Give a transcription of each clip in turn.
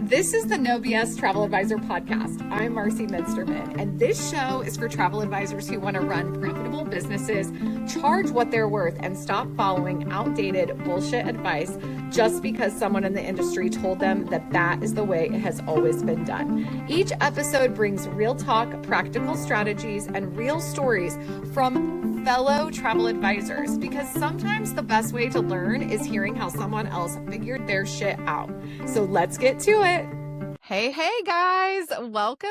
This is the No BS Travel Advisor podcast. I'm Marcie Muensterman, and this show is for travel advisors who want to run profitable businesses, charge what they're worth, and stop following outdated bullshit advice just because someone in the industry told them that that is the way it has always been done. Each episode brings real talk, practical strategies, and real stories from fellow travel advisors, because sometimes the best way to learn is hearing how someone else figured their shit out. So let's get to it. Hey guys, welcome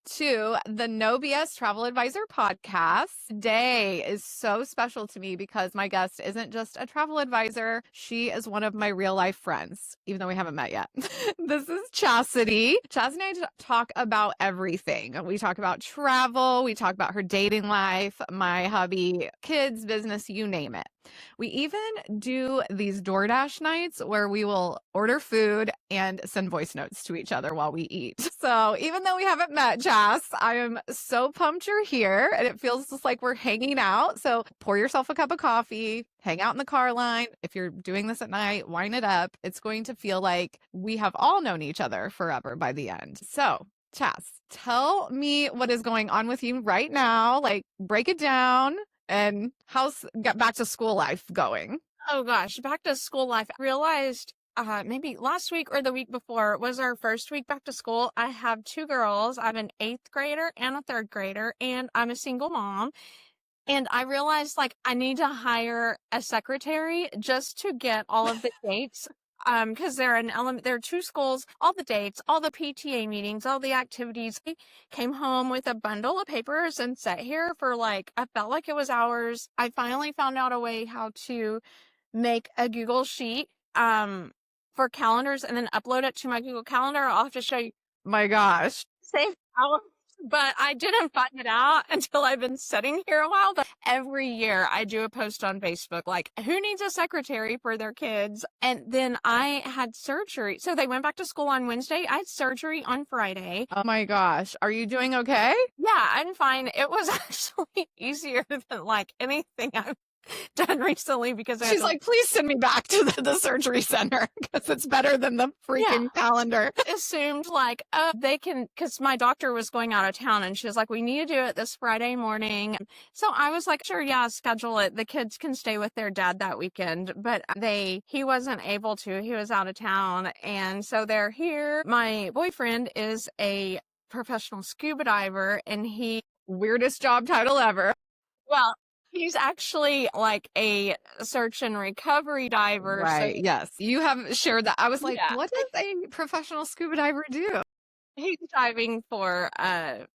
to the No BS Travel Advisor podcast. Today is so special to me because my guest isn't just a travel advisor. She is one of my real life friends, even though we haven't met yet. This is Chasity. Chasity and I talk about everything. We talk about travel. We talk about her dating life, my hubby, kids, business, you name it. We even do these DoorDash nights where we will order food and send voice notes to each other while we eat. So even though we haven't met, Jas, I am so pumped you're here, and it feels just like we're hanging out. So pour yourself a cup of coffee, hang out in the car line. If you're doing this at night, wind it up. It's going to feel like we have all known each other forever by the end. So Chas, tell me what is going on with you right now. Like, break it down. And how's back to school life going? Oh gosh, back to school life. I realized maybe last week or the week before was our first week back to school. I have two girls. I'm an 8th grader and a 3rd grader, and I'm a single mom. And I realized I need to hire a secretary just to get all of the dates. Because there are two schools, all the dates, all the PTA meetings, all the activities. I came home with a bundle of papers and sat here for I felt like it was hours. I finally found out a way how to make a Google sheet, for calendars and then upload it to my Google Calendar. I'll have to show you. My gosh. Save hours. But I didn't find it out until I've been sitting here a while. But every year I do a post on Facebook, who needs a secretary for their kids? And then I had surgery. So they went back to school on Wednesday. I had surgery on Friday. Oh my gosh. Are you doing okay? Yeah, I'm fine. It was actually easier than anything I've done recently, because she's like, please send me back to the surgery center because it's better than the freaking calendar. Assumed they can, because my doctor was going out of town, and she was like, we need to do it this Friday morning. So I was like, sure, yeah, schedule it. The kids can stay with their dad that weekend, but he wasn't able to. He was out of town, and so they're here. My boyfriend is a professional scuba diver, and weirdest job title ever. Well, he's actually a search and recovery diver. Right. So yes. You have shared that. I was like, what does a professional scuba diver do? He's diving for,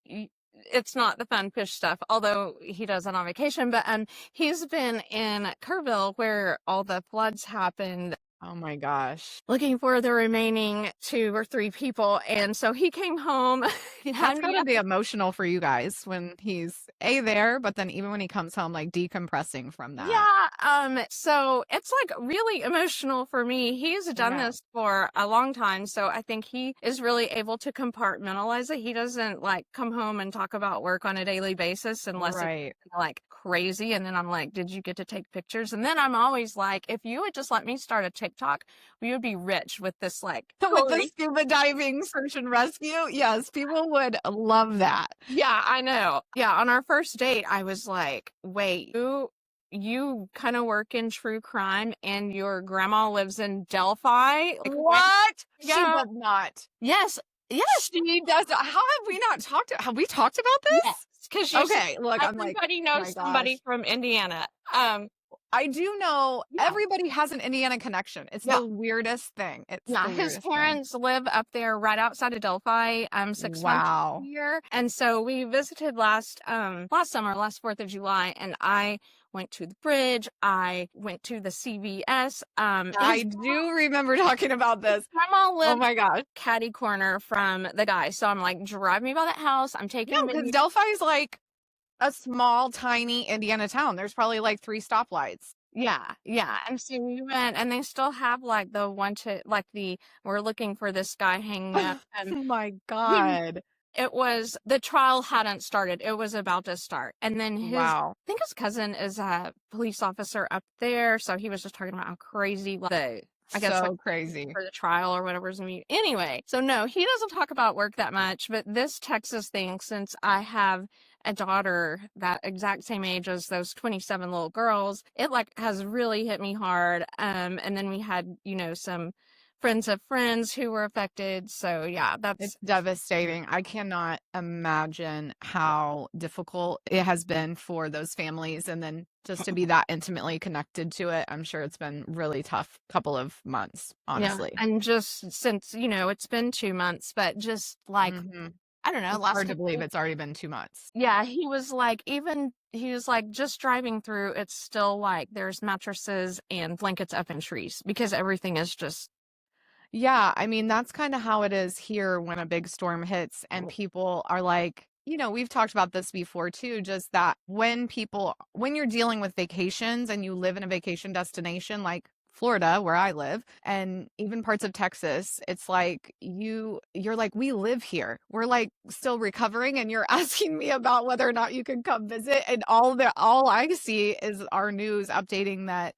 it's not the fun fish stuff, although he does it on vacation, but he's been in Kerrville where all the floods happened. Oh my gosh. Looking for the remaining 2 or 3 people. And so he came home. That's gotta be emotional for you guys when he's there, but then even when he comes home, decompressing from that. Yeah. So it's really emotional for me. He's done this for a long time. So I think he is really able to compartmentalize it. He doesn't come home and talk about work on a daily basis unless it's crazy. And then I'm like, did you get to take pictures? And then I'm always like, if you would just let me start a TikTok, we would be rich with this with the scuba diving search and rescue. Yes, people would love that. Yeah, I know. Yeah, on our first date, I was like, wait, you kind of work in true crime and your grandma lives in Delphi? What? Yeah. She does not. Yes, she does. How have we not talked? Have we talked about this? Yes, because everybody knows somebody from Indiana. I do know everybody has an Indiana connection. It's the weirdest thing. His parents live up there right outside of Delphi, 6 months a year. And so we visited last summer, last 4th of July, and I went to the bridge. I went to the CVS. I do remember talking about this. My mom lived, oh my gosh, catty corner from the guy. So I'm like, drive me by that house. I'm taking because Delphi's a small, tiny Indiana town. There's probably 3 stoplights. Yeah. And so we went, and they still have the one to we're looking for this guy hanging up. And oh my God. It was, the trial hadn't started. It was about to start. And then I think his cousin is a police officer up there. So he was just talking about how crazy the I guess like So crazy. for the trial or whatever's going to be. Anyway, so no, he doesn't talk about work that much, but this Texas thing, since I have a daughter that exact same age as those 27 little girls, it like has really hit me hard. And then we had, some friends of friends who were affected. So yeah, It's that's devastating. I cannot imagine how difficult it has been for those families. And then just to be that intimately connected to it, I'm sure it's been really tough couple of months, yeah. honestly. And just since, it's been 2 months, but just like, hmm I don't know, It's last hard to couple believe it's already been 2 months. yeah, he was like, just driving through, it's still like there's mattresses and blankets up in trees because everything is just, Yeah, I mean, that's kind of how it is here when a big storm hits and people are like, we've talked about this before too, just that when you're dealing with vacations and you live in a vacation destination like Florida, where I live, and even parts of Texas, it's like you're like, we live here. We're like still recovering and you're asking me about whether or not you can come visit. And all I see is our news updating that,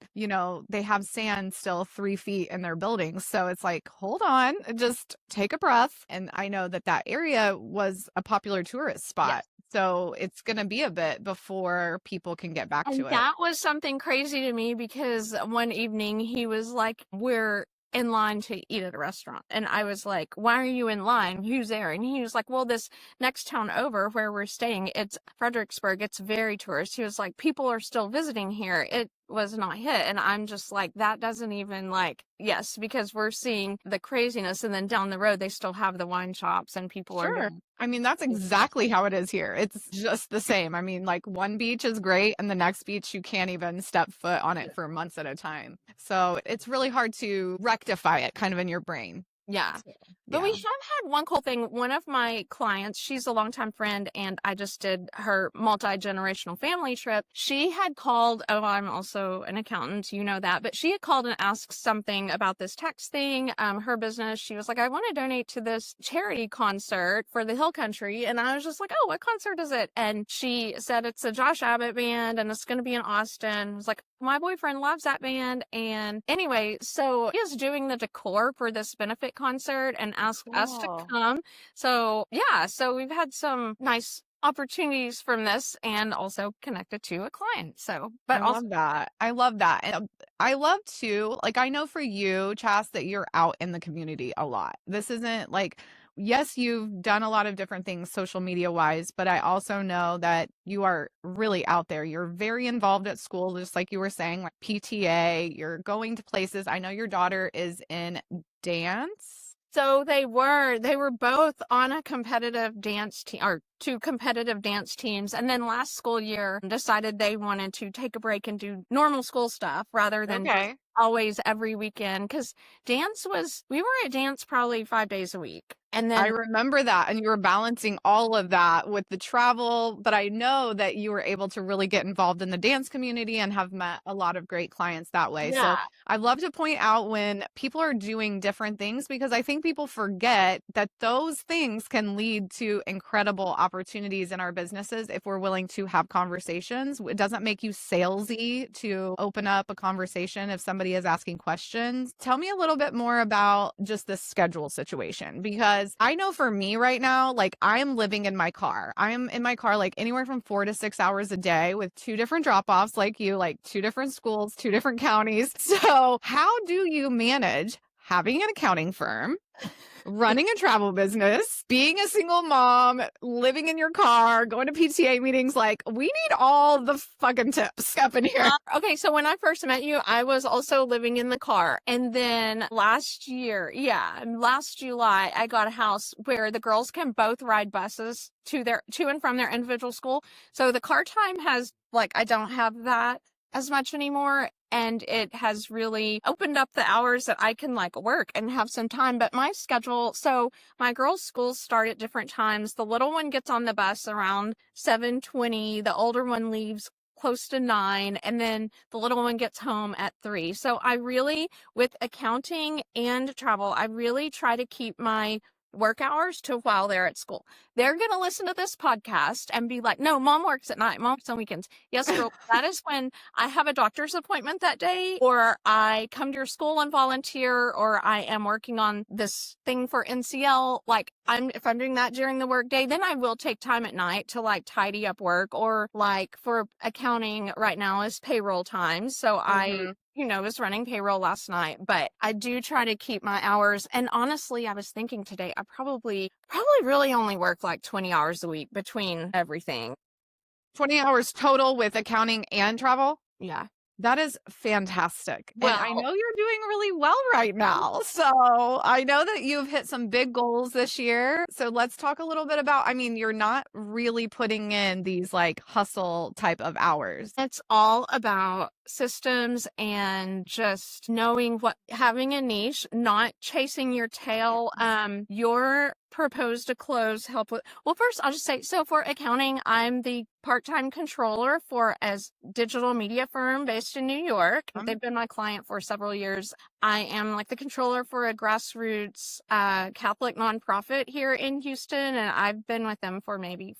they have sand still 3 feet in their buildings. So it's like, hold on, just take a breath. And I know that area was a popular tourist spot. yes. So it's going to be a bit before people can get back And to it. that was something crazy to me because one evening he was like, we're in line to eat at a restaurant. And I was like, why are you in line? Who's there? And he was like, well, this next town over where we're staying, it's Fredericksburg. It's very tourist. He was like, people are still visiting here. It was not hit. And I'm just like, that doesn't even like, yes, because we're seeing the craziness. And then down the road, they still have the wine shops and people are Sure. doing. I mean, that's exactly how it is here. It's just the same. I mean, like one beach is great, and the next beach, you can't even step foot on it for months at a time. So it's really hard to rectify it kind of in your brain. Yeah. So, But we yeah. have had one cool thing. One of my clients, she's a longtime friend, and I just did her multi-generational family trip. She had called, oh, I'm also an accountant, you know that, but she had called and asked something about this tax thing, her business. She was like, I want to donate to this charity concert for the Hill Country. And I was just like, oh, what concert is it? And she said it's a Josh Abbott band and it's going to be in Austin. I was like, my boyfriend loves that band. And anyway, so he is doing the decor for this benefit concert and asked us to Cool. come. So yeah, so we've had some nice opportunities from this and also connected to a client. So, I but also, love that. I love that. And I love too, like, I know for you, Chas, that you're out in the community a lot. This isn't like, yes, you've done a lot of different things social media wise, but I also know that you are really out there. You're very involved at school, just like you were saying, like PTA, you're going to places. I know your daughter is in dance. so they were both on a competitive dance team or two competitive dance teams. And then last school year decided they wanted to take a break and do normal school stuff rather than just Okay. always every weekend. Cause we were at dance probably 5 days a week. And I then remember that. And you were balancing all of that with the travel. But I know that you were able to really get involved in the dance community and have met a lot of great clients that way. So yeah, I love to point out when people are doing different things because I think people forget that those things can lead to incredible opportunities in our businesses if we're willing to have conversations. It doesn't make you salesy to open up a conversation if somebody is asking questions. Tell me a little bit more about just the schedule situation because I know for me right now, like I'm living in my car. I'm in my car like anywhere from 4 to 6 hours a day with two different drop offs, like you, like two different schools, two different counties. So, how do you manage having an accounting firm, running a travel business, being a single mom, living in your car, going to PTA meetings? Like, we need all the fucking tips up in here. okay, so when I first met you, I was also living in the car. And then last July, I got a house where the girls can both ride buses to and from their individual school. So the car time has like I don't have that as much anymore. And it has really opened up the hours that I can like work and have some time. But my schedule, so my girls' schools start at different times. The little one gets on the bus around 7:20. The older one leaves close to 9, and then the little one gets home at 3. So I really, with accounting and travel, I really try to keep my work hours to while they're at school. They're going to listen to this podcast and be like, no, mom works at night. Mom works on weekends. Yes, girl. That is when I have a doctor's appointment that day, or I come to your school and volunteer, or I am working on this thing for NCL. Like if I'm doing that during the work day, then I will take time at night to like tidy up work, or like for accounting right now is payroll time. So I was running payroll last night, but I do try to keep my hours. And honestly, I was thinking today, I probably really only work like 20 hours a week between everything. 20 hours total with accounting and travel? Yeah. That is fantastic. Well, and I know you're doing really well right now. So I know that you've hit some big goals this year. So let's talk a little bit about, I mean, you're not really putting in these like hustle type of hours. It's all about systems and just knowing having a niche, not chasing your tail. Your proposed to close help with, well, first I'll just say, so for accounting, I'm the part-time controller for a digital media firm based in New York. They've been my client for several years. I am like the controller for a grassroots Catholic nonprofit here in Houston, and I've been with them for maybe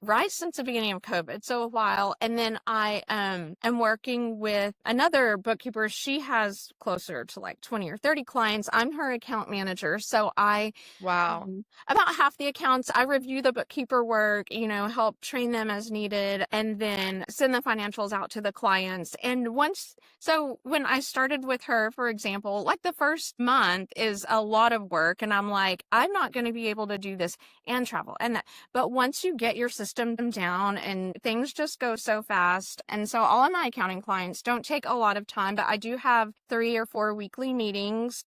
right since the beginning of COVID, so a while. And then I am working with another bookkeeper. She has closer to like 20 or 30 clients. I'm her account manager, so Wow. About half the accounts, I review the bookkeeper work, help train them as needed, and then send the financials out to the clients. And so when I started with her, for example, like the first month is a lot of work, and I'm like, I'm not going to be able to do this and travel and that. But once you get your system down, and things just go so fast. And so all of my accounting clients don't take a lot of time, but I do have 3 or 4 weekly meetings.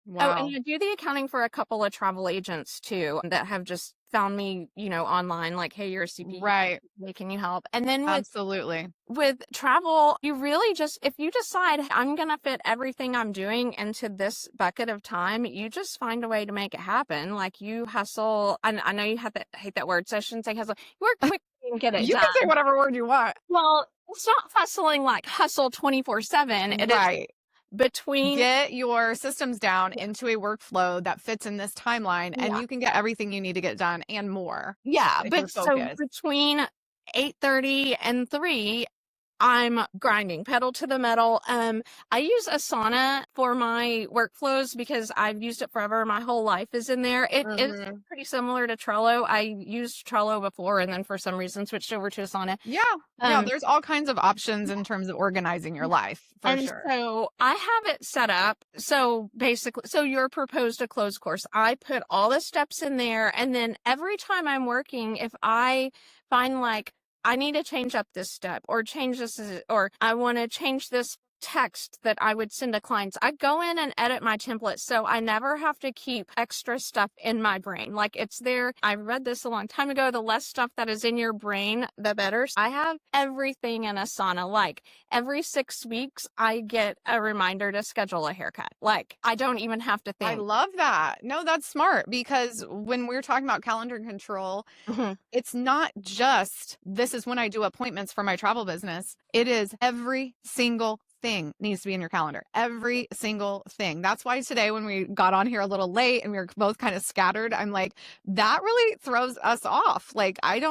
Wow. Oh, and I do the accounting for a couple of travel agents too that have just found me, online, like, hey, you're a CPA. Right. Can you help? And then Absolutely. with travel, you really just, if you decide I'm going to fit everything I'm doing into this bucket of time, you just find a way to make it happen. Like you hustle. I know you hate that word, so I shouldn't say hustle. You work quickly and get it You done. can say whatever word you want. Well, it's not hustling like hustle 24/7. It is get your systems down into a workflow that fits in this timeline, and you can get everything you need to get done and more. Yeah, but so between 8:30 and 3, I'm grinding pedal to the metal. I use Asana for my workflows because I've used it forever. My whole life is in there. It is pretty similar to Trello. I used Trello before and then for some reason switched over to Asana. Yeah, there's all kinds of options in terms of organizing your life, for sure. So I have it set up. So basically, your proposed to close course, I put all the steps in there. And then every time I'm working, if I find like, I need to change up this step or change this, or I want to change this text that I would send to clients, I go in and edit my template. So I never have to keep extra stuff in my brain. Like it's there. I read this a long time ago. The less stuff that is in your brain, the better. I have everything in Asana. Like every 6 weeks, I get a reminder to schedule a haircut. Like I don't even have to think. I love that. No, that's smart, because when we're talking about calendar control, it's not just this is when I do appointments for my travel business. It is every single thing needs to be in your calendar. Every single thing. That's why today when we got on here a little late and we were both kind of scattered, I'm like, that really throws us off. Like I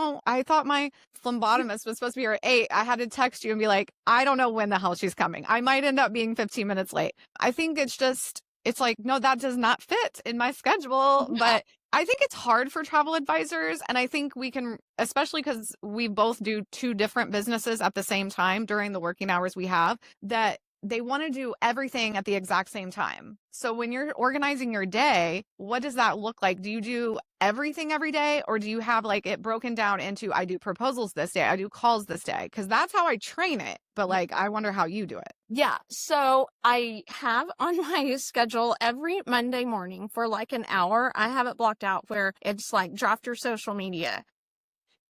thought my phlebotomist was supposed to be here at 8. I had to text you and be like, I don't know when the hell she's coming. I might end up being 15 minutes late. I think it's like, no, that does not fit in my schedule. But I think it's hard for travel advisors. And I think we can, especially because we both do 2 different businesses at the same time during the working hours we have, that they want to do everything at the exact same time. So when you're organizing your day, what does that look like? Do you do everything every day, or do you have like it broken down into, I do proposals this day, I do calls this day? Because that's how I train it. But like, I wonder how you do it. Yeah. So I have on my schedule every Monday morning for like an hour, I have it blocked out where it's like draft your social media.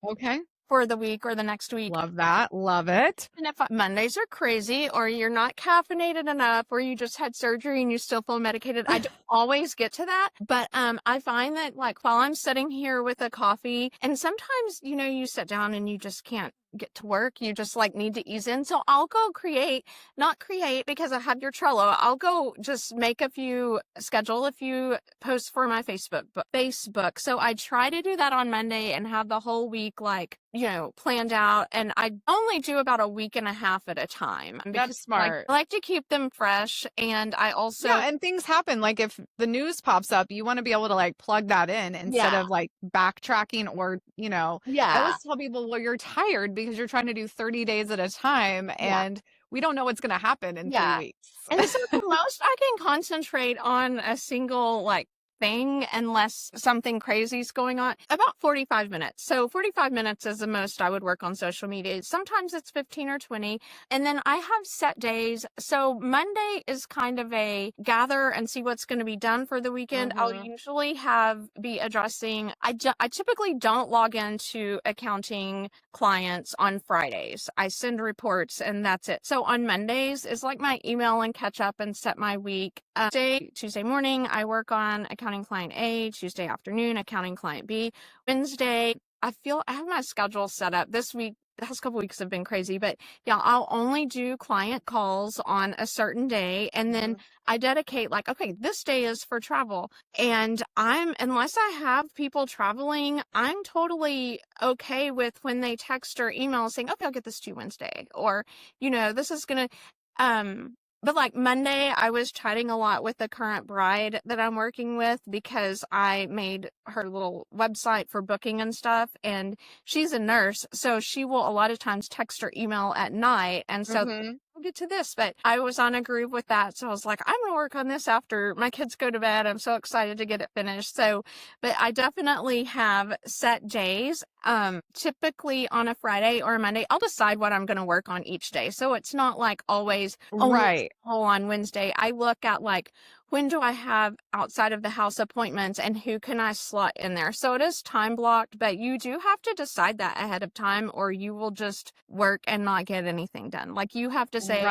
Okay. For the week or the next week. Love that. Love it. And if Mondays are crazy, or you're not caffeinated enough, or you just had surgery and you still feel medicated, I don't always get to that. But I find that like while I'm sitting here with a coffee, and sometimes, you sit down and you just can't get to work. You just like need to ease in. So I'll go not create because I have your Trello. I'll go just schedule a few posts for my Facebook. So I try to do that on Monday and have the whole week like, planned out. And I only do about a week and a half at a time. That's smart. I like to keep them fresh. And I also... Yeah, and things happen. Like if the news pops up, you want to be able to like plug that in instead of like backtracking or, I always tell people, well, you're tired because you're trying to do 30 days at a time and we don't know what's going to happen in 3 weeks. And so the most I can concentrate on a single like thing unless something crazy is going on, about 45 minutes. So 45 minutes is the most I would work on social media. Sometimes it's 15 or 20. And then I have set days. So Monday is kind of a gather and see what's going to be done for the weekend. I'll usually be addressing, I typically don't log into accounting clients on Fridays. I send reports and that's it. So on Mondays is like my email and catch up and set my week. Tuesday morning, I work on accounting client A. Tuesday afternoon, accounting client B. Wednesday, I have my schedule set up this week. The past couple weeks have been crazy, but I'll only do client calls on a certain day. And then I dedicate like, okay, this day is for travel. And unless I have people traveling, I'm totally okay with when they text or email saying, okay, I'll get this to you Wednesday. Or, this is going to, but like Monday, I was chatting a lot with the current bride that I'm working with because I made her little website for booking and stuff. And she's a nurse. So she will a lot of times text or email at night. And so we'll get to this, but I was on a groove with that. So I was like, I'm going to work on this after my kids go to bed. I'm so excited to get it finished. So, but I definitely have set days. Typically on a Friday or a Monday, I'll decide what I'm going to work on each day. So it's not like always on Wednesday. I look at like, when do I have outside of the house appointments and who can I slot in there? So it is time blocked, but you do have to decide that ahead of time or you will just work and not get anything done. Like you have to say,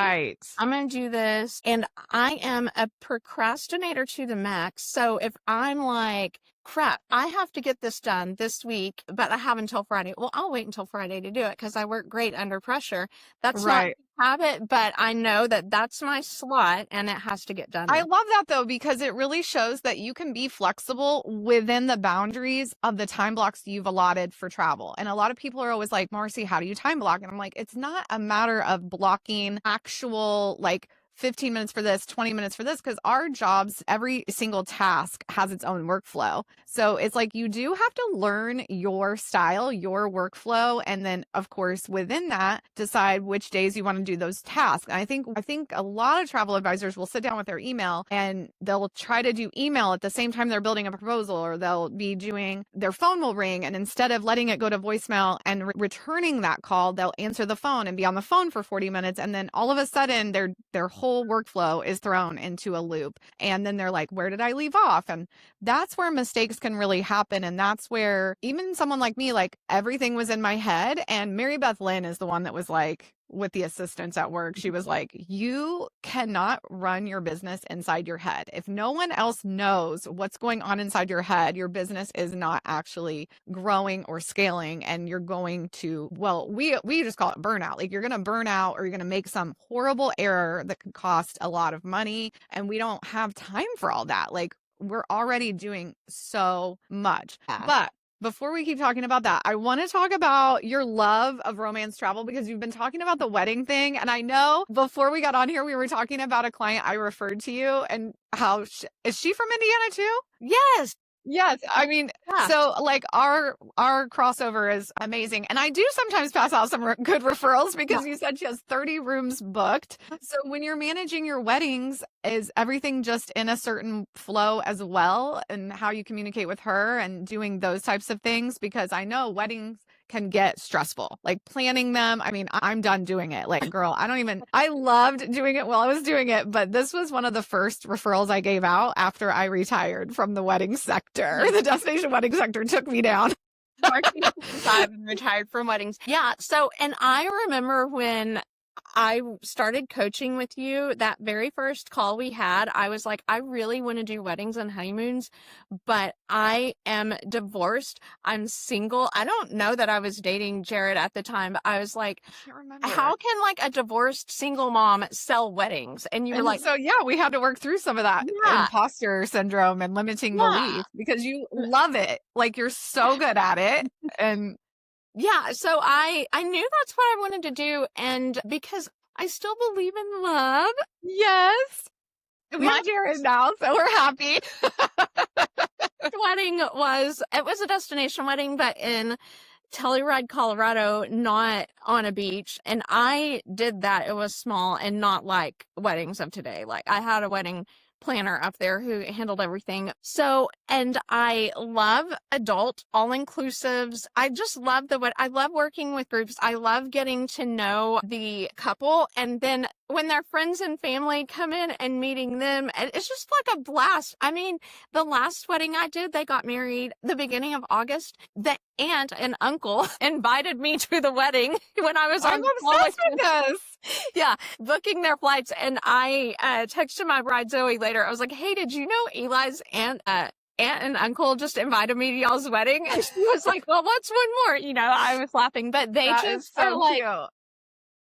I'm going to do this. And I am a procrastinator to the max. So if I'm like, crap, I have to get this done this week, but I have until Friday. Well, I'll wait until Friday to do it because I work great under pressure. That's not habit, but I know that that's my slot and it has to get done. I love that though, because it really shows that you can be flexible within the boundaries of the time blocks you've allotted for travel. And a lot of people are always like, Marcie, how do you time block? And I'm like, it's not a matter of blocking actual like 15 minutes for this, 20 minutes for this, because our jobs, every single task has its own workflow. So it's like you do have to learn your style, your workflow, and then of course within that decide which days you want to do those tasks. And I think a lot of travel advisors will sit down with their email and they'll try to do email at the same time they're building a proposal, or they'll be doing, their phone will ring, and instead of letting it go to voicemail and returning that call, they'll answer the phone and be on the phone for 40 minutes, and then all of a sudden their whole workflow is thrown into a loop. And then they're like, where did I leave off? And that's where mistakes can really happen. And that's where even someone like me, like everything was in my head. And Mary Beth Lynn is the one that was like, with the assistants at work, she was like, you cannot run your business inside your head. If no one else knows what's going on inside your head, your business is not actually growing or scaling. And you're going to, well, we just call it burnout. Like you're going to burn out, or you're going to make some horrible error that could cost a lot of money. And we don't have time for all that. Like we're already doing so much. But before we keep talking about that, I want to talk about your love of romance travel, because you've been talking about the wedding thing. And I know before we got on here, we were talking about a client I referred to you, and how is she from Indiana too? Yes. Yes. I mean, so like our crossover is amazing. And I do sometimes pass out some good referrals, because you said she has 30 rooms booked. So when you're managing your weddings, is everything just in a certain flow as well, and how you communicate with her and doing those types of things? Because I know weddings can get stressful, like planning them. I mean, I'm done doing it. Like, girl, I loved doing it while I was doing it, but this was one of the first referrals I gave out after I retired from the wedding sector. The destination wedding sector took me down. I've retired from weddings. Yeah. So, and I remember when I started coaching with you, that very first call we had, I was like, I really want to do weddings and honeymoons, but I am divorced. I'm single. I don't know that I was dating Jared at the time, but I was like, I can't remember. how can like a divorced single mom sell weddings? And you were And like, so, yeah, we had to work through some of that Yeah. imposter syndrome and limiting Yeah. beliefs because you love it. Like, you're so good at it. And yeah, so I knew that's what I wanted to do. And because I still believe in love, yes, we have Jared now, so we're happy. wedding was a destination wedding, but in Telluride, Colorado, not on a beach. And I did that. It was small and not like weddings of today. Like I had a wedding planner up there who handled everything. So, and I love adult all-inclusives. I just love I love working with groups. I love getting to know the couple. And then when their friends and family come in and meeting them, and it's just like a blast. I mean, the last wedding I did, they got married the beginning of August. The aunt and uncle invited me to the wedding when I was I'm on obsessed with this. yeah, booking their flights. And I texted my bride Zoe later. I was like, hey, did you know Eli's aunt and uncle just invited me to y'all's wedding? And she was like, well, what's one more? You know, I was laughing, but they That just is so are like, cute.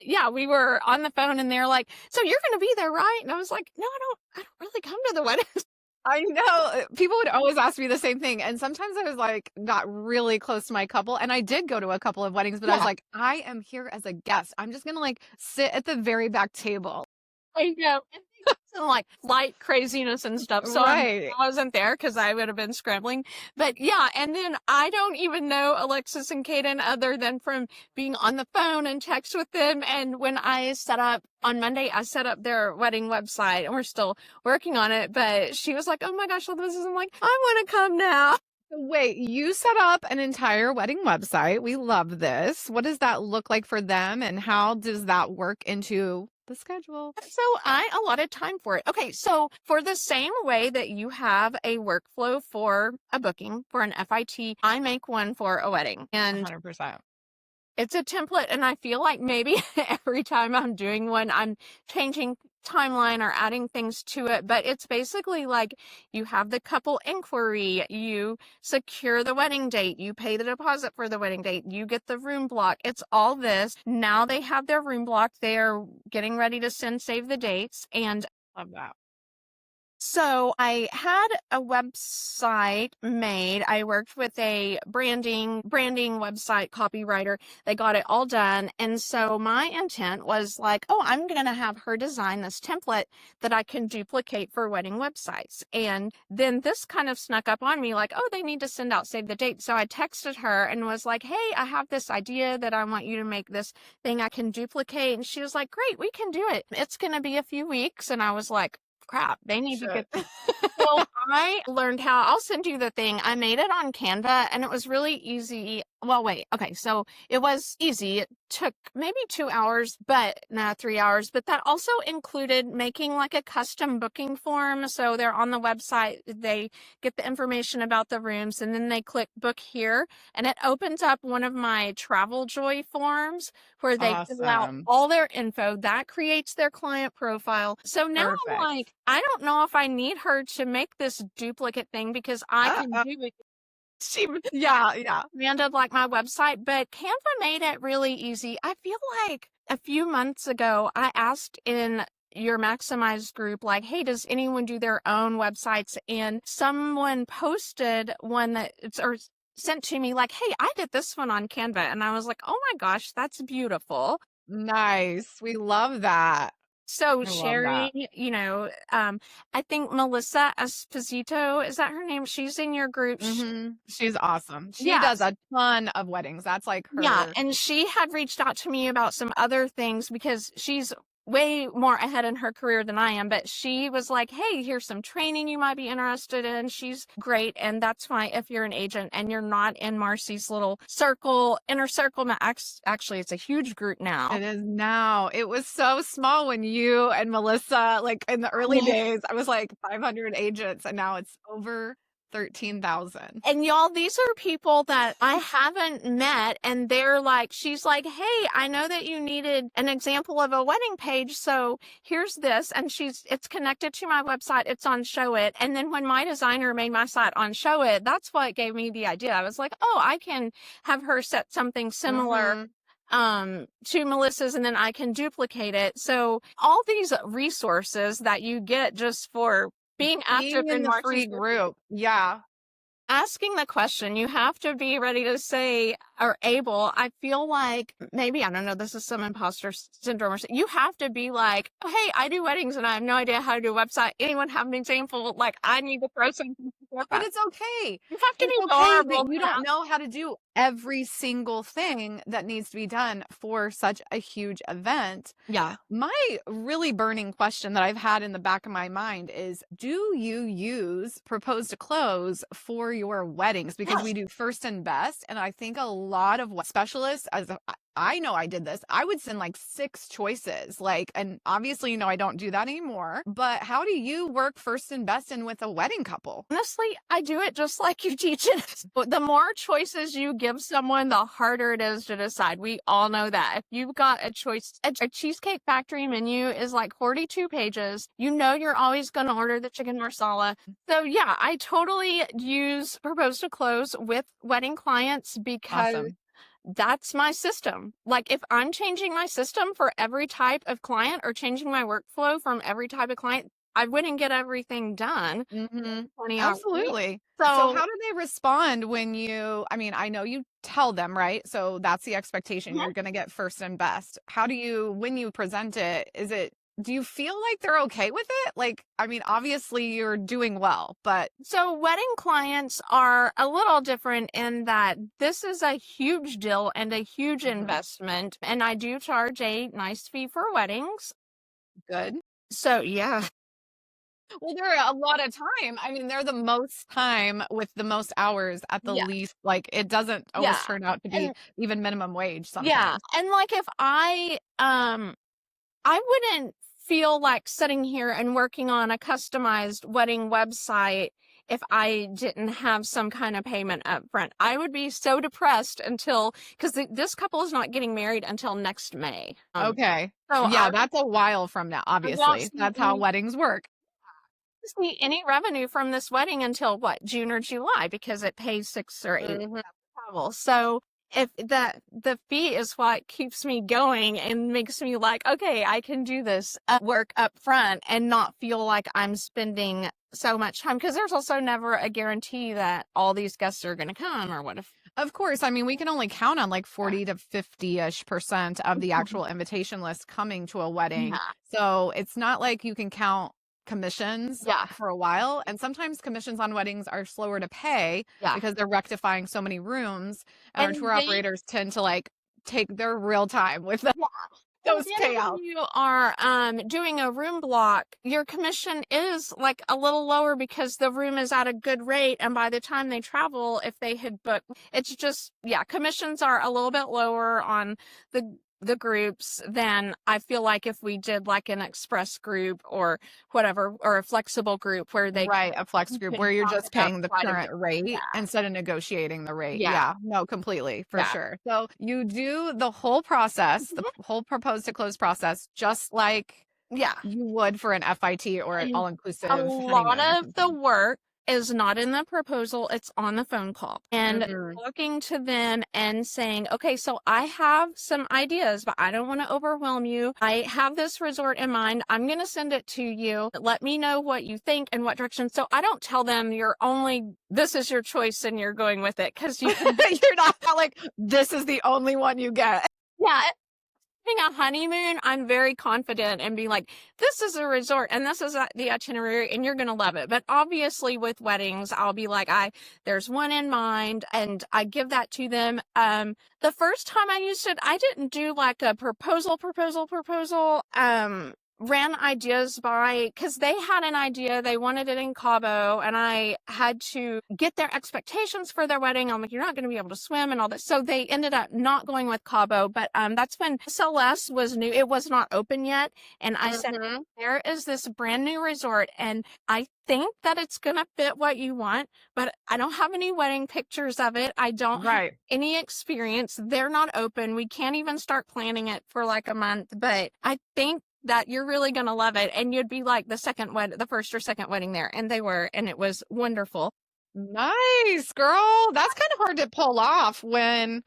yeah, we were on the phone and they're like, so you're going to be there, right? And I was like, no, I don't really come to the wedding. I know. People would always ask me the same thing. And sometimes I was like, got really close to my couple. And I did go to a couple of weddings, but I was Yeah. like, I am here as a guest. I'm just going to like sit at the very back table. I know. Some like flight craziness and stuff. So Right. I wasn't there because I would have been scrambling. But yeah, and then I don't even know Alexis and Kaden other than from being on the phone and text with them. And when I set up on Monday, I set up their wedding website and we're still working on it. But she was like, oh my gosh, this is, I'm like, I want to come now. Wait, you set up an entire wedding website. We love this. What does that look like for them? And how does that work into the schedule? So I allotted time for it. Okay, so for the same way that you have a workflow for a booking for an FIT, I make one for a wedding. And 100%. it's a template, and I feel like maybe every time I'm doing one, I'm changing timeline or adding things to it, but it's basically like you have the couple inquiry, you secure the wedding date, you pay the deposit for the wedding date, you get the room block. It's all this. Now they have their room block. They're getting ready to save the dates, and Love that. so I had a website made. I worked with a branding website copywriter. They got it all done. And so my intent was like, oh, I'm going to have her design this template that I can duplicate for wedding websites. And then this kind of snuck up on me like, oh, they need to send out save the date. So I texted her and was like, hey, I have this idea that I want you to make this thing I can duplicate. And she was like, great, we can do it. It's going to be a few weeks. And I was like, crap, they need to get so I learned how. I'll send you the thing. I made it on Canva and it was really easy. Well, wait. Okay. So it was easy. It took maybe 2 hours, but 3 hours. But that also included making like a custom booking form. So they're on the website. They get the information about the rooms and then they click book here. And it opens up one of my Travel Joy forms where they fill out Awesome. all their info. That creates their client profile. So now I'm Perfect. like, I don't know if I need her to make this duplicate thing because I can do it. She Yeah. commanded like my website, but Canva made it really easy. I feel like a few months ago, I asked in your Maximize group, like, hey, does anyone do their own websites? And someone posted one that or sent to me like, hey, I did this one on Canva. And I was like, oh my gosh, that's beautiful. Nice. We love that. So I love sharing, that. I think Melissa Esposito, is that her name? She's in your group. She's awesome. She Yeah. does a ton of weddings. That's like her. Yeah, and she had reached out to me about some other things because she's way more ahead in her career than I am, but she was like, hey, here's some training you might be interested in. She's great. And that's why if you're an agent and you're not in Marcie's little inner circle, actually, it's a huge group now. It is now. It was so small when you and Melissa, like in the early days, I was like 500 agents and now it's over 13,000. And y'all, these are people that I haven't met, and they're like, she's like, hey, I know that you needed an example of a wedding page, so here's this. And it's connected to my website. It's on Show It. And then when my designer made my site on Show It, that's what gave me the idea. I was like, oh, I can have her set something similar to Melissa's, and then I can duplicate it. So all these resources that you get just for being active in the Marcie's free group. Yeah. asking the question, you have to be ready to say or able. I feel like maybe, I don't know, this is some imposter syndrome or something. You have to be like, oh, hey, I do weddings and I have no idea how to do a website. Anyone have an example? Like, I need to throw something. But it's okay. You have to It's be okay vulnerable. that you don't know how to do every single thing that needs to be done for such a huge event. Yeah. My really burning question that I've had in the back of my mind is, do you use propose to close for your weddings? Because we do first and best. And I think a lot of specialists, I know I did this. I would send like 6 choices, and obviously, I don't do that anymore. But how do you work first and best in with a wedding couple? Honestly, I do it just like you teach it. But the more choices you give someone, the harder it is to decide. We all know that. If you've got a choice, a Cheesecake Factory menu is like 42 pages. You're always going to order the chicken marsala. So yeah, I totally use propose to close with wedding clients because Awesome. that's my system. Like, if I'm changing my system for every type of client or changing my workflow from every type of client, I wouldn't get everything done. 20 hours. Absolutely. So how do they respond when I know you tell them, right? So that's the expectation. You're going to get first and best. How do you, when you present it, do you feel like they're okay with it? Obviously you're doing well, but. So wedding clients are a little different in that this is a huge deal and a huge investment. And I do charge a nice fee for weddings. Good. So yeah. Well, they're a lot of time. They're the most time with the most hours at the least. It doesn't always turn out to be even minimum wage sometimes. Yeah. And if I wouldn't feel like sitting here and working on a customized wedding website if I didn't have some kind of payment up front. I would be so depressed because this couple is not getting married until next May. Okay. So yeah, that's a while from now, obviously. That's how weddings work. See any revenue from this wedding until June or July, because it pays 6 or 8 travel. So if the fee is what keeps me going and makes me like, okay, I can do this work up front and not feel like I'm spending so much time, because there's also never a guarantee that all these guests are going to come, or what if. Of course. We can only count on 40 to 50-ish% of the actual invitation list coming to a wedding. Yeah. So it's not like you can count commissions for a while, and sometimes commissions on weddings are slower to pay because they're rectifying so many rooms, and our tour operators tend to take their real time with those payouts. When you are doing a room block, your commission is a little lower because the room is at a good rate, and by the time they travel, if they had booked, it's just commissions are a little bit lower on the groups than I feel like if we did an express group or whatever, or a flexible group where they a flex group where you're just paying the current rate instead of negotiating the rate. Yeah, no, completely, for sure. So you do the whole process, the whole propose to close process, just like you would for an FIT or an all-inclusive. A lot of the work is not in the proposal, it's on the phone call. And talking to them and saying, okay, so I have some ideas, but I don't want to overwhelm you. I have this resort in mind. I'm going to send it to you. Let me know what you think and what direction. So I don't tell them this is your choice and you're going with it, because you're not this is the only one you get. Yeah. A honeymoon, I'm very confident and be like, this is a resort and this is the itinerary and you're going to love it. But obviously with weddings, I'll be like, there's one in mind, and I give that to them. The first time I used it, I didn't do a proposal. ran ideas by, because they had an idea, they wanted it in Cabo, and I had to get their expectations for their wedding. I'm like, you're not going to be able to swim and all this. So they ended up not going with Cabo, but that's when SLS was new. It was not open yet. And I said, there is this brand new resort, and I think that it's going to fit what you want, but I don't have any wedding pictures of it. I don't have any experience. They're not open. We can't even start planning it for like a month, but I think that you're really going to love it. And you'd be like the first or second wedding there. And they were, and it was wonderful. Nice, girl. That's kind of hard to pull off when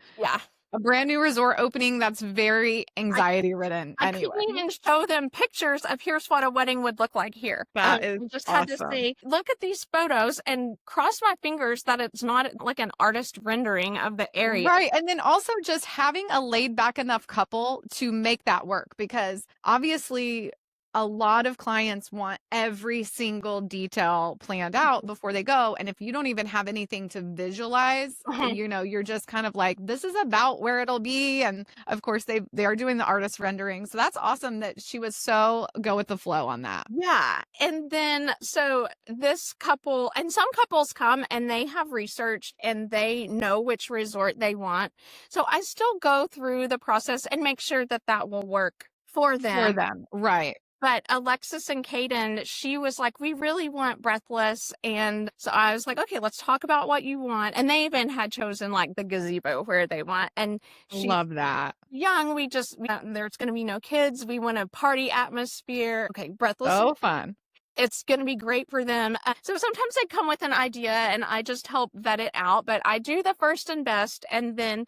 a brand new resort opening that's very anxiety ridden. I couldn't even show them pictures of here's what a wedding would look like here. That is just awesome. had to say, look at these photos and cross my fingers that it's not like an artist rendering of the area. Right. And then also just having a laid back enough couple to make that work, because obviously a lot of clients want every single detail planned out before they go. And if you don't even have anything to visualize, you know, you're just kind of like, this is about where it'll be. And of course they are doing the artist rendering. So that's awesome that she was so go with the flow on that. Yeah. And then, so this couple, and some couples come and they have researched and they know which resort they want. So I still go through the process and make sure that that will work for them. Right. But Alexis and Kaden, she was like, we really want Breathless. And so I was like, okay, let's talk about what you want. And they even had chosen like the gazebo where they want. And she love that. Young, there's going to be no kids. We want a party atmosphere. Okay, Breathless. So fun. It's going to be great for them. So sometimes they come with an idea and I just help vet it out. But I do the first and best. And then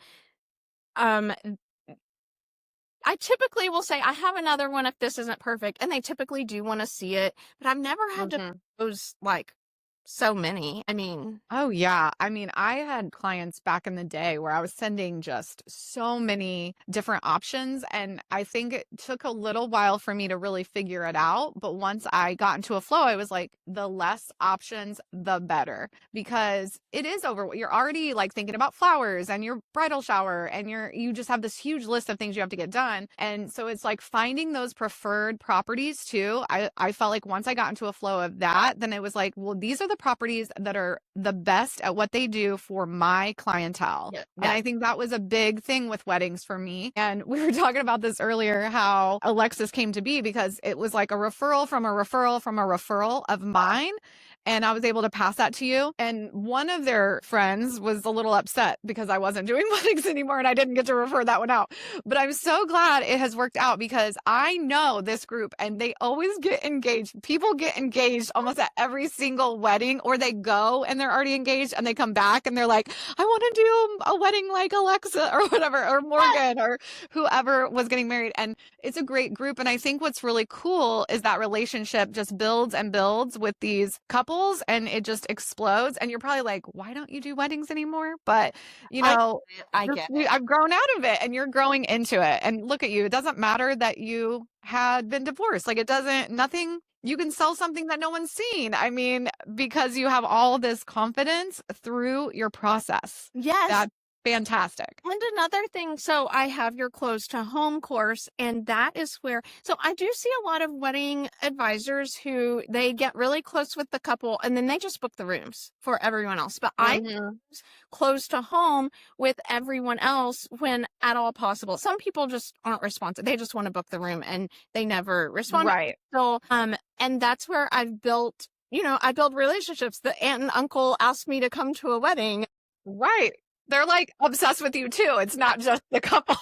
I typically will say, I have another one if this isn't perfect. And they typically do want to see it. But I've never had to propose like so many. I mean. Oh, yeah. I mean, I had clients back in the day where I was sending just so many different options. And I think it took a little while for me to really figure it out. But once I got into a flow, I was like, the less options, the better, because it is over. You're already like thinking about flowers and your bridal shower and you just have this huge list of things you have to get done. And so it's like finding those preferred properties too. I felt like once I got into a flow of that, then it was like, well, these are the properties that are the best at what they do for my clientele. Yeah. And I think that was a big thing with weddings for me. And we were talking about this earlier, how Alexis came to be, because it was like a referral from a referral from a referral of mine. And I was able to pass that to you. And one of their friends was a little upset because I wasn't doing weddings anymore and I didn't get to refer that one out. But I'm so glad it has worked out, because I know this group and they always get engaged. People get engaged almost at every single wedding, or they go and they're already engaged and they come back and they're like, I want to do a wedding like Alexa or whatever, or Morgan or whoever was getting married. And it's a great group. And I think what's really cool is that relationship just builds and builds with these couples, and it just explodes. And you're probably like, why don't you do weddings anymore? But you know, I get it. I've grown out of it and you're growing into it. And look at you. It doesn't matter that you had been divorced. Like nothing, you can sell something that no one's seen. I mean, because you have all this confidence through your process. Yes. That's fantastic. And another thing, so I have your close to home course, and that is where, so I do see a lot of wedding advisors who they get really close with the couple and then they just book the rooms for everyone else. But I close to home with everyone else when at all possible. Some people just aren't responsive. They just want to book the room and they never respond. Right. So, and that's where I've built, I build relationships. The aunt and uncle asked me to come to a wedding. Right. They're like obsessed with you too. It's not just the couple.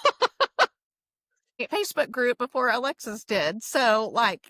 Facebook group before Alexis did. So like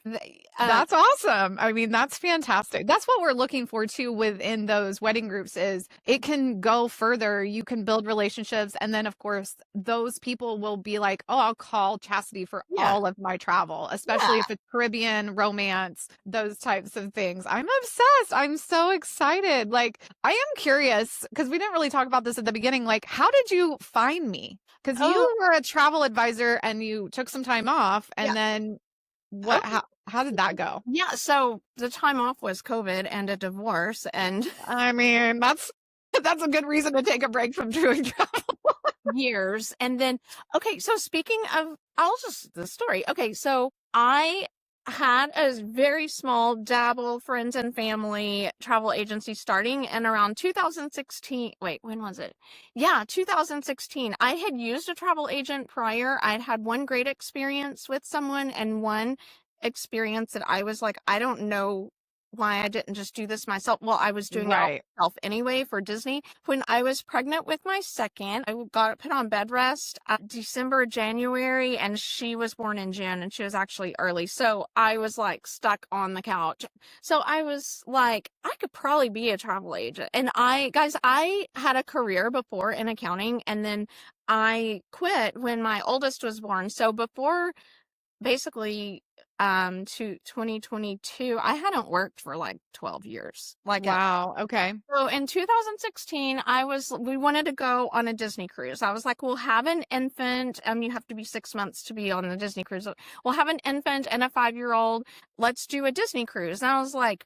that's awesome. I mean, that's fantastic. That's what we're looking for too within those wedding groups, is it can go further. You can build relationships. And then of course those people will be like, oh, I'll call Chasity for all of my travel, especially if it's Caribbean, romance, those types of things. I'm obsessed. I'm so excited. Like, I am curious, because we didn't really talk about this at the beginning. Like, how did you find me? Because you were a travel advisor and you took some time off, and then what? How did that go? Yeah, so the time off was COVID and a divorce, and I mean that's a good reason to take a break from doing travel. Years, and then so speaking of, the story. Okay, so had a very small dabble friends and family travel agency starting in around 2016. Wait, when was it? Yeah, 2016. I had used a travel agent prior. I'd had one great experience with someone and one experience that I was like, I don't know why I didn't just do this myself. Well, I was doing it all myself anyway for Disney. When I was pregnant with my second, I got put on bed rest December, January, and she was born in June, and she was actually early. So I was like stuck on the couch. So I was like, I could probably be a travel agent. And I had a career before in accounting, and then I quit when my oldest was born. So before basically to 2022, I hadn't worked for like 12 years. Wow. Okay. So in 2016, we wanted to go on a Disney cruise. I was like, we'll have an infant. You have to be 6 months to be on the Disney cruise. We'll have an infant and a 5-year-old. Let's do a Disney cruise. And I was like,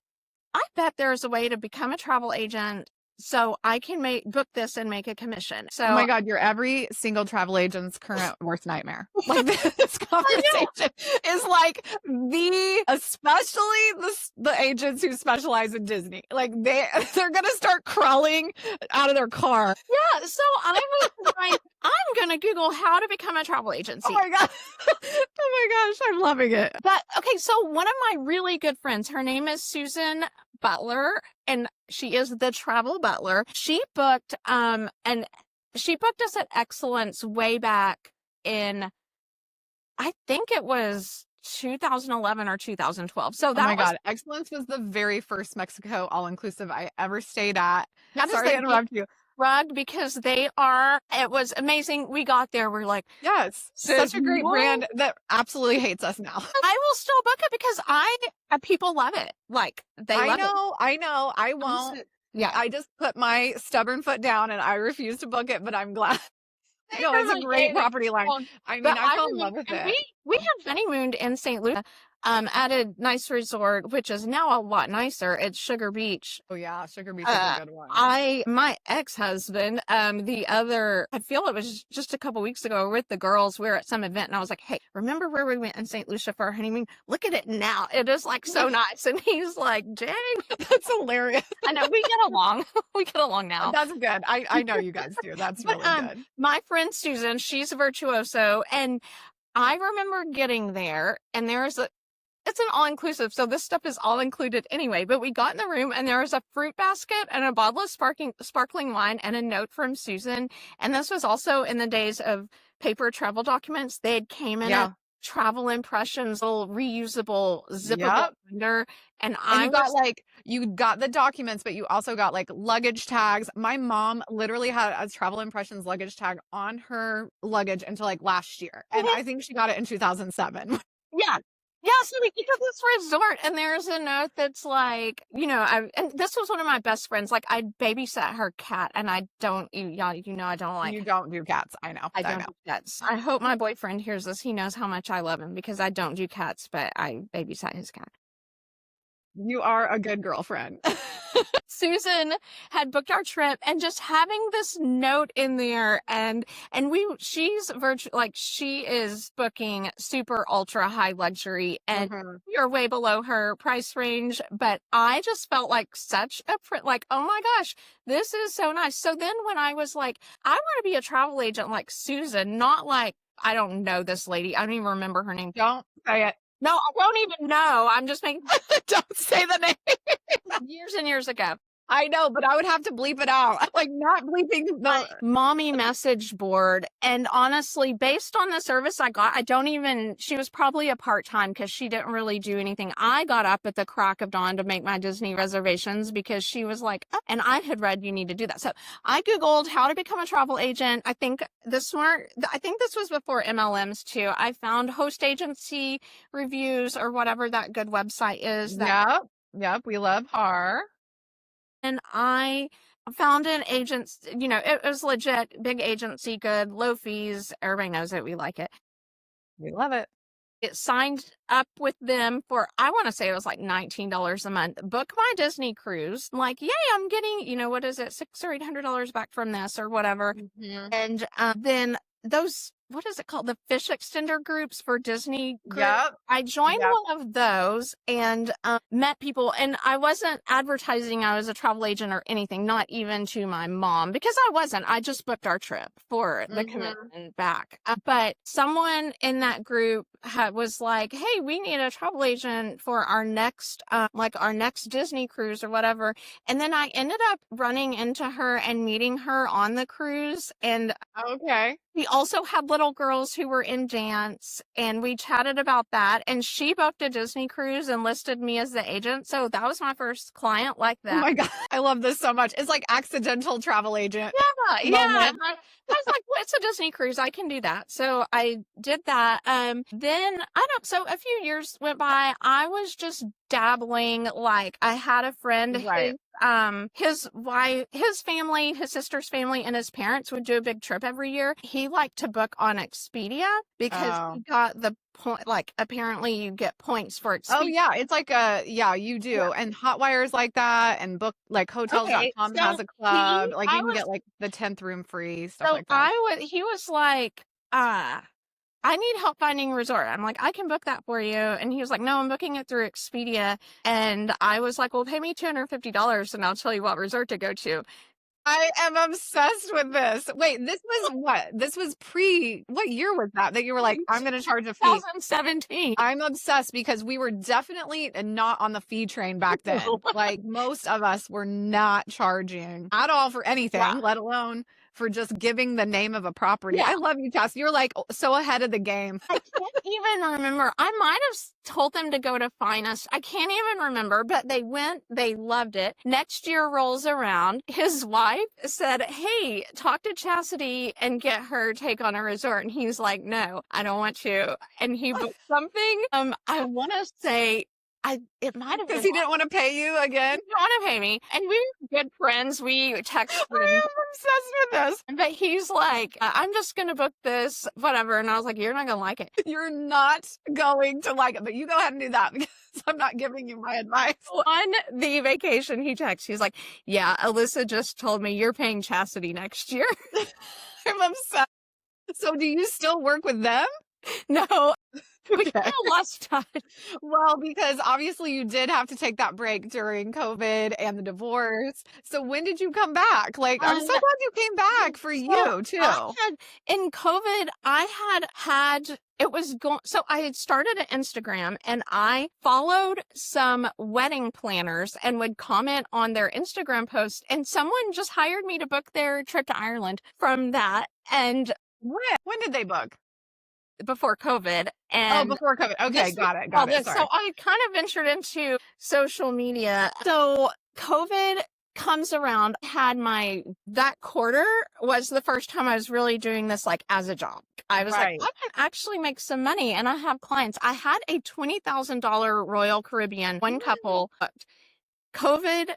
I bet there's a way to become a travel agent so I can book this and make a commission. So, oh my God, you're every single travel agent's current worst nightmare. Like, this conversation is like especially the agents who specialize in Disney. Like, they're gonna start crawling out of their car. Yeah, so I was like, I'm gonna Google how to become a travel agency. Oh my God. Oh my gosh, I'm loving it. But okay, so one of my really good friends, her name is Susan Butler, and she is the travel butler. She booked us at Excellence way back in, I think it was 2011 or 2012. So that God, Excellence was the very first Mexico all-inclusive I ever stayed at. Sorry to interrupt you. Because it was amazing. We got there, we're like, yes, such a great brand that absolutely hates us now. I will still book it because people love it. Like, they love it. I know. I won't. Yeah. I just put my stubborn foot down and I refuse to book it, but I'm glad. No, it's a great property line. I mean, I fell in love with it. We have honeymooned in St. Lucia. At a nice resort, which is now a lot nicer. It's Sugar Beach. Oh yeah, Sugar Beach is a good one. My ex-husband, I feel it was just a couple weeks ago, with the girls, we were at some event, and I was like, hey, remember where we went in St. Lucia for our honeymoon? Look at it now. It is like so nice. And he's like, dang. That's hilarious. I know, we get along. We get along now. That's good. I know you guys do. That's really good. My friend Susan, she's a virtuoso, and I remember getting there, and it's an all-inclusive, so this stuff is all included anyway. But we got in the room, and there was a fruit basket and a bottle of sparkling wine and a note from Susan. And this was also in the days of paper travel documents. They had came in a travel impressions, little reusable zippable binder. And you got the documents, but you also got like luggage tags. My mom literally had a travel impressions luggage tag on her luggage until like last year. And I think she got it in 2007. Yeah. Yeah, so we get to this resort, and there's a note that's like, and this was one of my best friends. Like, I babysat her cat, and I don't, I don't like. You don't do cats. I know. I don't do cats. I hope my boyfriend hears this. He knows how much I love him because I don't do cats, but I babysat his cat. You are a good girlfriend. Susan had booked our trip, and just having this note in there, and she's she is booking super ultra high luxury, and you're way below her price range. But I just felt like such a oh my gosh, this is so nice. So then when I was like, I want to be a travel agent like Susan, not like, I don't know this lady. I don't even remember her name. Don't say it. No, I don't even know. I'm just making. Don't say the name. Years and years ago. I know, but I would have to bleep it out. Like, not bleeping the mommy message board. And honestly, based on the service I got, she was probably a part-time because she didn't really do anything. I got up at the crack of dawn to make my Disney reservations because she was like, and I had read you need to do that. So I Googled how to become a travel agent. I think this was before MLMs too. I found host agency reviews or whatever that good website is. Yep. We love her. And I found an agent, it was legit, big agency, good, low fees. Everybody knows it. We like it. We love it. It signed up with them for, I want to say it was like $19 a month. Book my Disney cruise. I'm like, yay, I'm getting, what is it, $600 or $800 back from this or whatever. And then those what is it called? The fish extender groups for Disney group. Yep. I joined Yep. one of those and met people, and I wasn't advertising I was a travel agent or anything, not even to my mom, because I wasn't. I just booked our trip for the commitment back. But someone in that group was like, hey, we need a travel agent for our next, our next Disney cruise or whatever. And then I ended up running into her and meeting her on the cruise. And Okay. we also had little girls who were in dance, and we chatted about that. And she booked a Disney cruise and listed me as the agent. So that was my first client like Oh that. my God. I love this so much. It's like accidental travel agent. Yeah. moment. But I was like, well, it's a Disney cruise. I can do that. So I did that. So a few years went by. I was just dabbling. Like, I had a friend, Right. his wife, his family, his sister's family, and his parents would do a big trip every year. He liked to book on Expedia because he got the point, like, apparently you get points for Expedia. Oh yeah, it's like you do. Yeah. And Hotwire's like that, and book like hotels.com has a club. Like, you can get like the 10th room free, stuff like that. He was like, I need help finding a resort. I'm like, I can book that for you. And he was like, no, I'm booking it through Expedia. And I was like, well, pay me $250 and I'll tell you what resort to go to. I am obsessed with this. Wait, this was what? This was what year was that you were like, I'm going to charge a fee? 2017. I'm obsessed because we were definitely not on the fee train back then. Like, most of us were not charging at all for anything, let alone for just giving the name of a property. Yeah. I love you, Tess. You're like so ahead of the game. I can't even remember. I might have told them to go to Finest. I can't even remember, but they went, they loved it. Next year rolls around. His wife said, hey, talk to Chasity and get her take on a resort. And he's like, no, I don't want to. And he booked something. I want to say, it might have been Because he didn't want to pay you again. He didn't want to pay me. And we were good friends. We texted. I am obsessed with this. But he's like, I'm just going to book this, whatever. And I was like, you're not going to like it. You're not going to like it, but you go ahead and do that because I'm not giving you my advice. On the vacation, he texts. He's like, yeah, Alyssa just told me you're paying Chasity next year. I'm obsessed. So do you still work with them? No. We Okay. kind of lost touch. Well, because obviously you did have to take that break during COVID and the divorce. So when did you come back? Like, I'm so glad you came back for you too. In COVID, so I had started an Instagram and I followed some wedding planners and would comment on their Instagram posts, and someone just hired me to book their trip to Ireland from that. And when did they book? Before COVID. And before COVID. Okay, got it. Sorry. So I kind of ventured into social media. So COVID comes around, that quarter was the first time I was really doing this like as a job. I was like, I can actually make some money and I have clients. I had a $20,000 Royal Caribbean, one couple booked. COVID,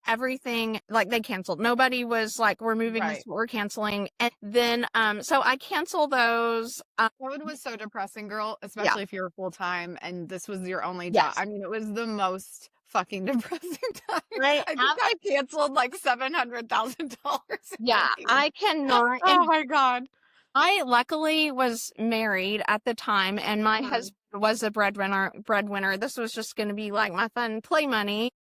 everything, like, they canceled. Nobody was like, we're moving this, we're canceling. And then, so I canceled those. COVID was so depressing, girl, especially if you're full time and this was your only job. I mean, it was the most fucking depressing time. Right. I think I canceled like $700,000. Yeah, I cannot. Oh my God. I luckily was married at the time, and my husband was a breadwinner. This was just going to be like my fun play money.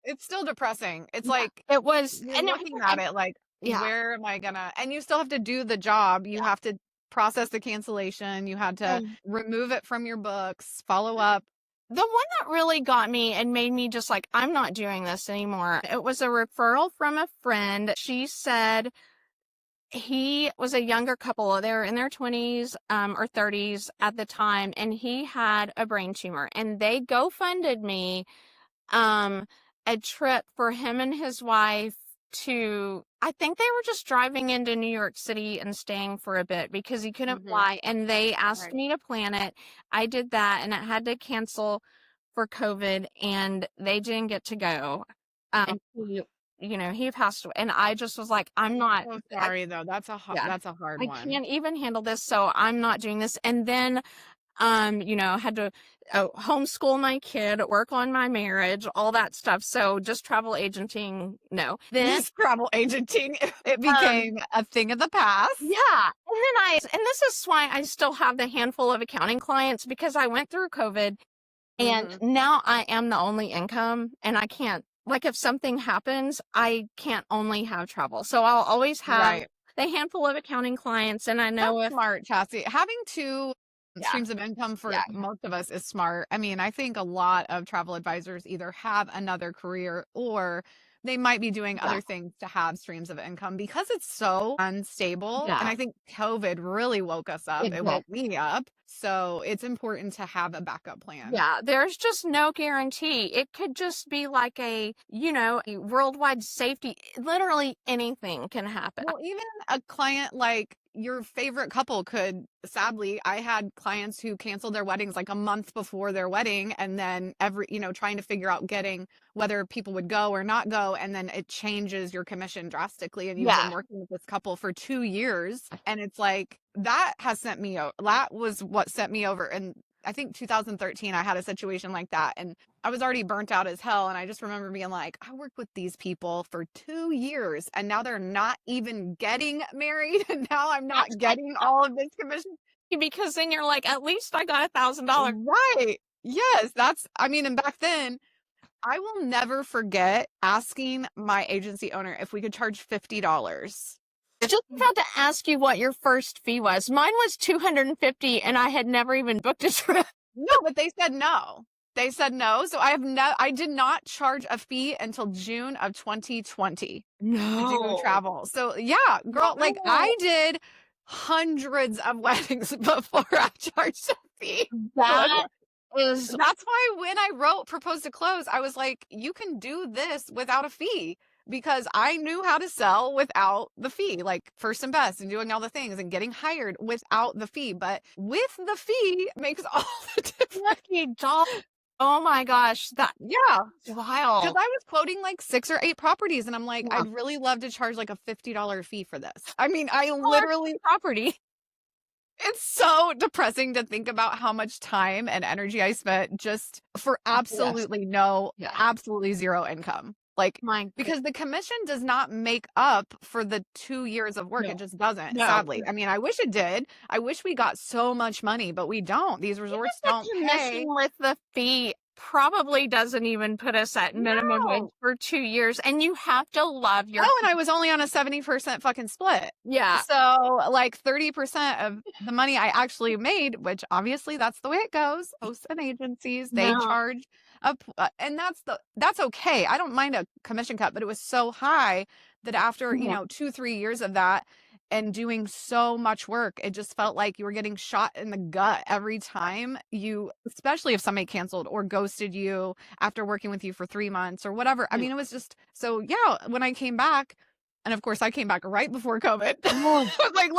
It's still depressing. It's like, it was, and looking at it like, where am I gonna, and you still have to do the job. You have to process the cancellation. You had to remove it from your books, follow up. The one that really got me and made me just like, I'm not doing this anymore. It was a referral from a friend. She said he was a younger couple. They were in their 20s or 30s at the time, and he had a brain tumor, and they GoFunded me a trip for him and his wife I think they were just driving into New York City and staying for a bit because he couldn't fly, and they asked me to plan it. I did that, and it had to cancel for COVID, and they didn't get to go. He passed away, and I just was like, I'm not. So sorry though. That's a hard one. I can't even handle this, so I'm not doing this. And then Had to homeschool my kid, work on my marriage, all that stuff. So just travel agenting, no. Then This travel agenting, it became a thing of the past. yeah. And this is why I still have the handful of accounting clients, because I went through COVID and now I am the only income, and I can't, like, if something happens, I can't only have travel. So I'll always have the handful of accounting clients, and I know That's smart, Chassie. Having two Yeah. streams of income for Yeah. most of us is smart. I mean, I think a lot of travel advisors either have another career or they might be doing other things to have streams of income because it's so unstable. Yeah. And I think COVID really woke us up. It woke me up. So it's important to have a backup plan. Yeah, there's just no guarantee. It could just be like a worldwide safety. Literally anything can happen. Well, even a client like your favorite couple could, sadly, I had clients who canceled their weddings like a month before their wedding, and then trying to figure out getting whether people would go or not go. And then it changes your commission drastically. And you've been working with this couple for 2 years. And it's like, that was what sent me over. And I think 2013, I had a situation like that, and I was already burnt out as hell. And I just remember being like, I worked with these people for 2 years and now they're not even getting married. And now I'm not getting all of this commission. Because then you're like, at least I got $1,000. Right. Yes. And back then, I will never forget asking my agency owner if we could charge $50. Just about to ask you what your first fee was. Mine was $250, and I had never even booked a trip. No, but they said no. They said no. So I did not charge a fee until June of 2020 to do travel. So yeah, girl, like I did hundreds of weddings before I charged a fee. That's why when I wrote Propose to Close, I was like, you can do this without a fee. Because I knew how to sell without the fee, like first and best and doing all the things and getting hired without the fee. But with the fee makes all the difference. Oh my gosh. Wild. Because I was quoting like 6 or 8 properties and I'm like, I'd really love to charge like a $50 fee for this. I mean, I literally property. It's so depressing to think about how much time and energy I spent just for absolutely absolutely zero income. Like, because the commission does not make up for the 2 years of work. It just doesn't, sadly. I mean, I wish it did. I wish we got so much money, but we don't. These resorts don't pay. With the fee probably doesn't even put us at minimum wage for 2 years. And you have to love your... Oh, and I was only on a 70% fucking split. Yeah. So like 30% of the money I actually made, which obviously that's the way it goes. Hosts and agencies, they charge up, and that's okay. I don't mind a commission cut, but it was so high that after 2-3 years of that and doing so much work, it just felt like you were getting shot in the gut every time especially if somebody canceled or ghosted you after working with you for 3 months or whatever. I mean, it was just so when I came back. And of course, I came back right before COVID. I was like,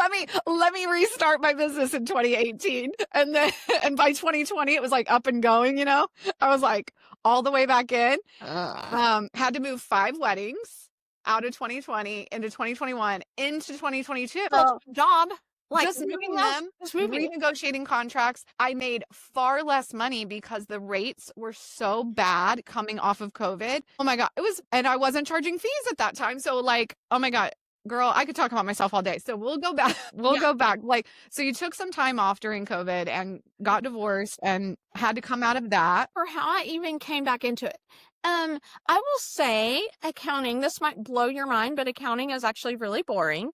let me restart my business in 2018. And by 2020, it was like up and going, I was like all the way back in. Had to move 5 weddings out of 2020 into 2021 into 2022. Job. Like just moving them, renegotiating contracts. I made far less money because the rates were so bad coming off of COVID. Oh my God. And I wasn't charging fees at that time. So like, oh my God, girl, I could talk about myself all day. So we'll go back. Go back. Like, so you took some time off during COVID and got divorced and had to come out of that. For how I even came back into it. I will say accounting, this might blow your mind, but accounting is actually really boring.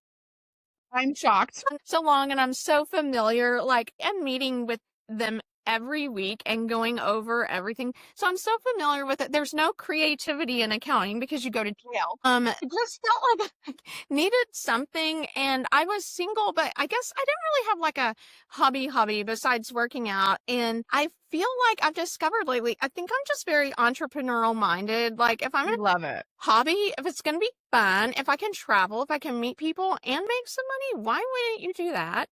I'm shocked. So long, and I'm so familiar. Like, I'm meeting with them every week and going over everything. So I'm so familiar with it. There's no creativity in accounting because you go to jail. It just felt like I needed something, and I was single, but I guess I didn't really have like a hobby besides working out. And I feel like I've discovered lately, I think I'm just very entrepreneurial minded. Like if I'm in love it hobby, if it's going to be fun, if I can travel, if I can meet people and make some money, why wouldn't you do that?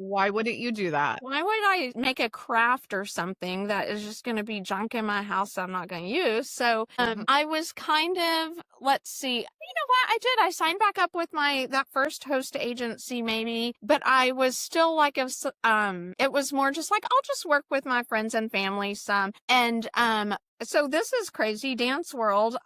Why wouldn't you do that? Why would I make a craft or something that is just going to be junk in my house that I'm not going to use? So I was kind of, let's see, what? I did. I signed back up with that first host agency maybe, but I was still like, it was more just like, I'll just work with my friends and family some. And, so this is crazy. Dance World.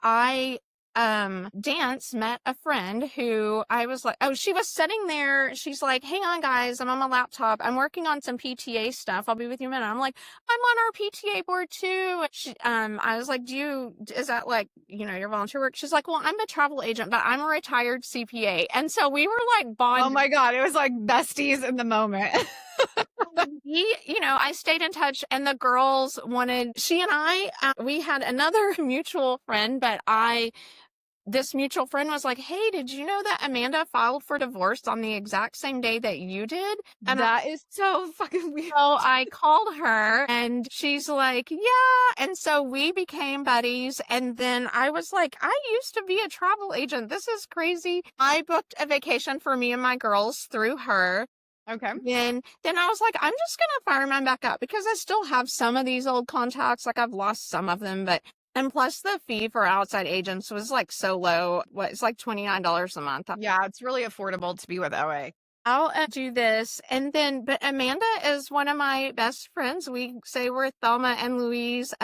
Dance met a friend who I was like, she was sitting there. She's like, hang on guys, I'm on my laptop. I'm working on some PTA stuff. I'll be with you in a minute. I'm like, I'm on our PTA board too. I was like, is that like, your volunteer work? She's like, well, I'm a travel agent, but I'm a retired CPA. And so we were like bonding. Oh my God. It was like besties in the moment. I stayed in touch, and the girls she and I, we had another mutual friend, but this mutual friend was like, hey, did you know that Amanda filed for divorce on the exact same day that you did? And that is so fucking weird. So I called her and she's like, yeah. And so we became buddies. And then I was like, I used to be a travel agent. This is crazy. I booked a vacation for me and my girls through her. Okay. Then I was like, I'm just going to fire mine back up because I still have some of these old contacts. Like I've lost some of them, and plus the fee for outside agents was like so low. It's like $29 a month. Yeah, it's really affordable to be with OA. I'll do this. But Amanda is one of my best friends. We say we're Thelma and Louise.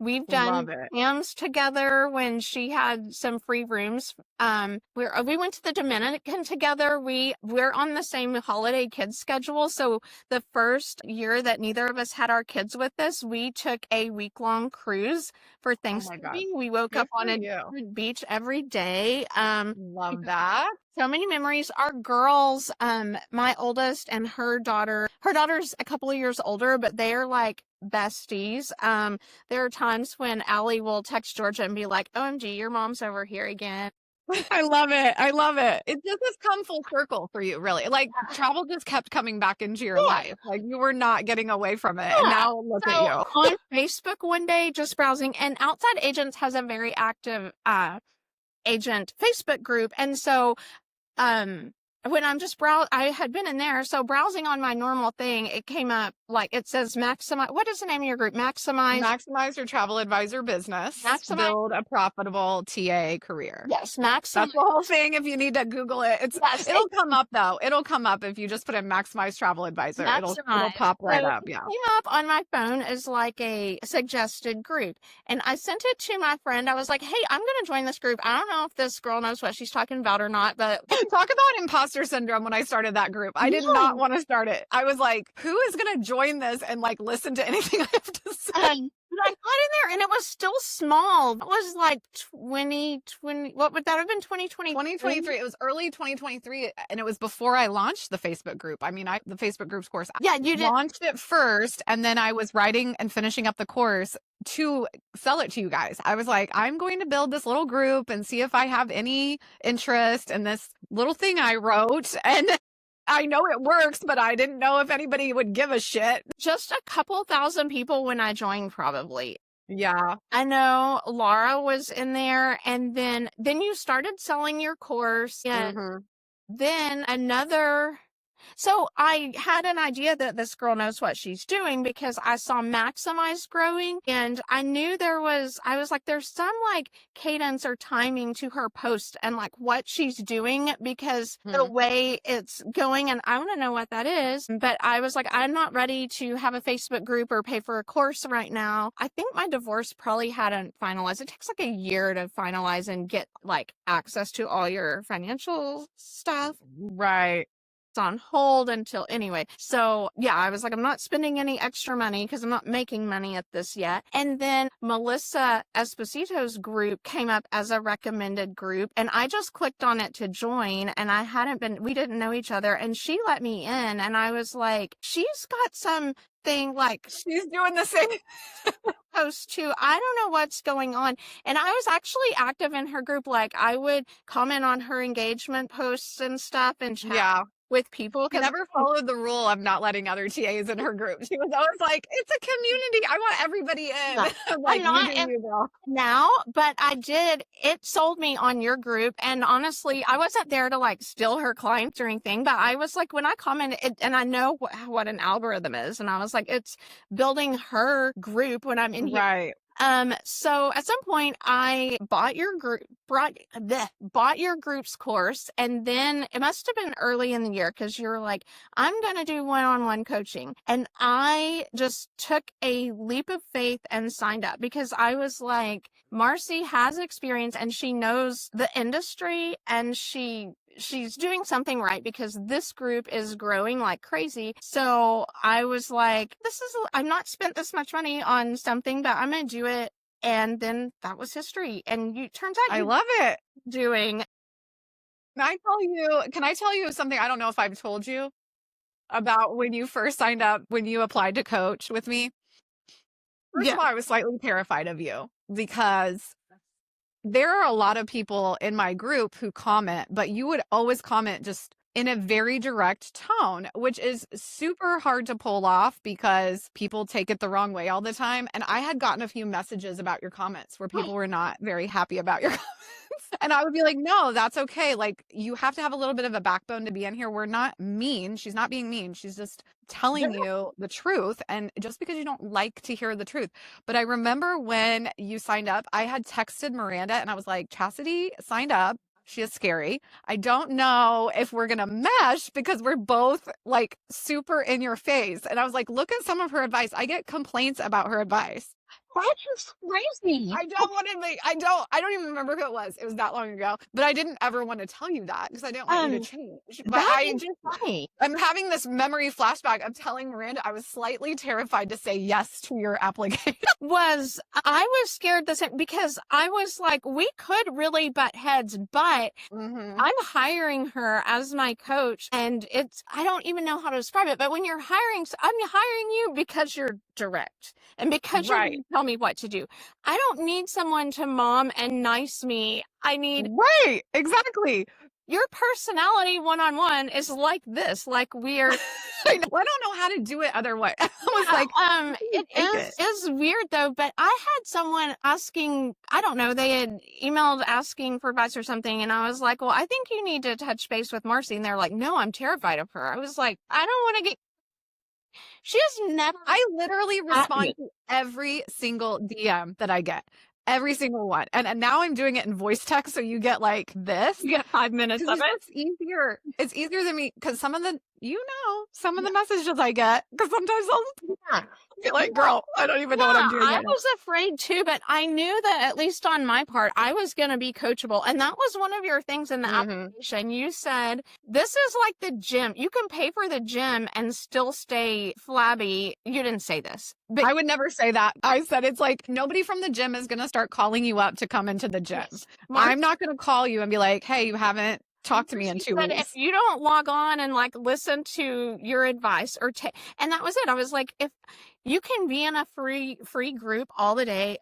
We've done camps together when she had some free rooms. We went to the Dominican together. We're on the same holiday kids schedule. So the first year that neither of us had our kids with us, we took a week-long cruise for Thanksgiving. We woke up on a different beach every day. Love that. So many memories. Our girls, my oldest and her daughter's a couple of years older, but they are like besties. There are times when Allie will text Georgia and be like, OMG, your mom's over here again. I love it. I love it. It just has come full circle for you, really. Like travel just kept coming back into your life. Like you were not getting away from it. And now look at you. On Facebook one day, just browsing, and Outside Agents has a very active agent Facebook group. And so when I'm just I had been in there, so browsing on my normal thing, it came up like it says maximize. What is the name of your group? Maximize your travel advisor business. Build a profitable TA career. Yes, That's the whole thing. If you need to Google it, it'll come up though. It'll come up if you just put in maximize travel advisor. It'll pop right up. Yeah. It came up on my phone as like a suggested group, and I sent it to my friend. I was like, hey, I'm going to join this group. I don't know if this girl knows what she's talking about or not, but talk about imposter syndrome. When I started that group, I did not want to start it. I was like, who is going to join this and like listen to anything I have to say? I got in there and it was still small. It was like 2020. What would that have been? 2023? 2023. It was early 2023. And it was before I launched the Facebook group. I mean, the Facebook groups course. Yeah, you did. Launched it first. And then I was writing and finishing up the course to sell it to you guys. I was like, I'm going to build this little group and see if I have any interest in this little thing I wrote. And I know it works, but I didn't know if anybody would give a shit. Just a couple thousand people when I joined, probably. Yeah. I know Laura was in there, and then you started selling your course. And then so I had an idea that this girl knows what she's doing because I saw Maximize growing, and I knew I was like, there's some like cadence or timing to her post and like what she's doing because the way it's going, and I want to know what that is. But I was like, I'm not ready to have a Facebook group or pay for a course right now. I think my divorce probably hadn't finalized. It takes like a year to finalize and get like access to all your financial stuff. Right. On hold until anyway. So yeah, I was like, I'm not spending any extra money because I'm not making money at this yet. And then Melissa Esposito's group came up as a recommended group, and I just clicked on it to join, and we didn't know each other, and she let me in, and I was like, she's got something like she's doing the same post too. I don't know what's going on. And I was actually active in her group. Like I would comment on her engagement posts and stuff and chat with people. She never followed the rule of not letting other TAs in her group. She was always like, it's a community. I want everybody in. Like, I'm not in now, but I did. It sold me on your group. And honestly, I wasn't there to like steal her clients or anything, but I was like, when I commented, and I know what an algorithm is, and I was like, it's building her group when I'm in here. Right. So at some point I bought your group's course, and then it must have been early in the year because you're like, I'm going to do one-on-one coaching. And I just took a leap of faith and signed up because I was like, Marcie has experience and she knows the industry, and she's doing something right because this group is growing like crazy. So I was like, I'm not spent this much money on something, but I'm going to do it. And then that was history. And turns out I love it. doing. Can I tell you something? I don't know if I've told you about when you first signed up, when you applied to coach with me. First of all, I was slightly terrified of you because there are a lot of people in my group who comment, but you would always comment just in a very direct tone, which is super hard to pull off because people take it the wrong way all the time. And I had gotten a few messages about your comments where people were not very happy about your comments. And I would be like, no, that's okay. Like, you have to have a little bit of a backbone to be in here. We're not mean. She's not being mean. She's just telling you the truth. And just because you don't like to hear the truth. But I remember when you signed up, I had texted Miranda and I was like, Chasity signed up. She is scary. I don't know if we're going to mesh because we're both like super in your face. And I was like, look at some of her advice. I get complaints about her advice. That's crazy. I don't even remember who it was. It was that long ago, but I didn't ever want to tell you that because I didn't want you to change. But I'm having this memory flashback of telling Miranda I was slightly terrified to say yes to your application. I was scared because I was like, we could really butt heads, but I'm hiring her as my coach, and I don't even know how to describe it, but when I'm hiring you because you're direct and because you're going to tell me what to do. I don't need someone to mom and nice me. I need exactly. Your personality one-on-one is like this, like we're I don't know how to do it otherwise. I was like, it is weird though, but I had someone asking, I don't know, they had emailed asking for advice or something, and I was like, well, I think you need to touch base with Marcie, and they're like, no, I'm terrified of her. I was like, I don't want to get. She has never. I literally respond to every single DM that I get. Every single one. And now I'm doing it in voice text. So you get like this. You get 5 minutes of it. It's easier. It's easier than me. Cause some of the messages I get, cause sometimes I'll get like, girl, I don't even know what I'm doing. I was afraid too, but I knew that at least on my part, I was going to be coachable. And that was one of your things in the application. You said, this is like the gym. You can pay for the gym and still stay flabby. You didn't say this. But I would never say that. I said, it's like nobody from the gym is going to start calling you up to come into the gym. Yes. I'm not going to call you and be like, hey, you haven't talked to me in 2 weeks. If you don't log on and like listen to your advice and that was it. I was like, if you can be in a free group all day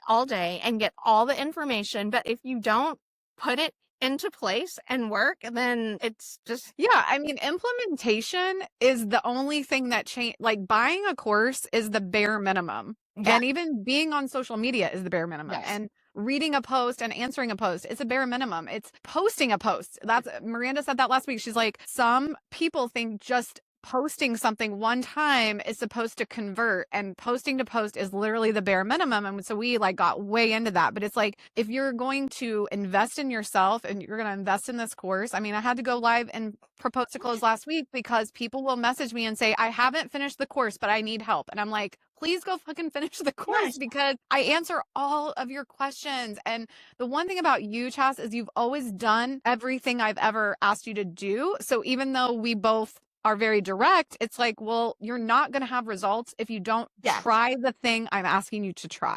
and get all the information, but if you don't put it into place and work, then it's just. Yeah. I mean, implementation is the only thing that change. Like buying a course is the bare minimum. Yeah. And even being on social media is the bare minimum. Yes. And reading a post and answering a post, it's a bare minimum. It's posting a post. Miranda said that last week. She's like, some people think just posting something one time is supposed to convert, and posting to post is literally the bare minimum. And so we like got way into that, but it's like, if you're going to invest in yourself and you're going to invest in this course, I mean, I had to go live and propose to close last week because people will message me and say, I haven't finished the course, but I need help. And I'm like, please go fucking finish the course because I answer all of your questions. And the one thing about you, Chas, is you've always done everything I've ever asked you to do. So even though we both are very direct, it's like, well, you're not going to have results if you don't try the thing I'm asking you to try.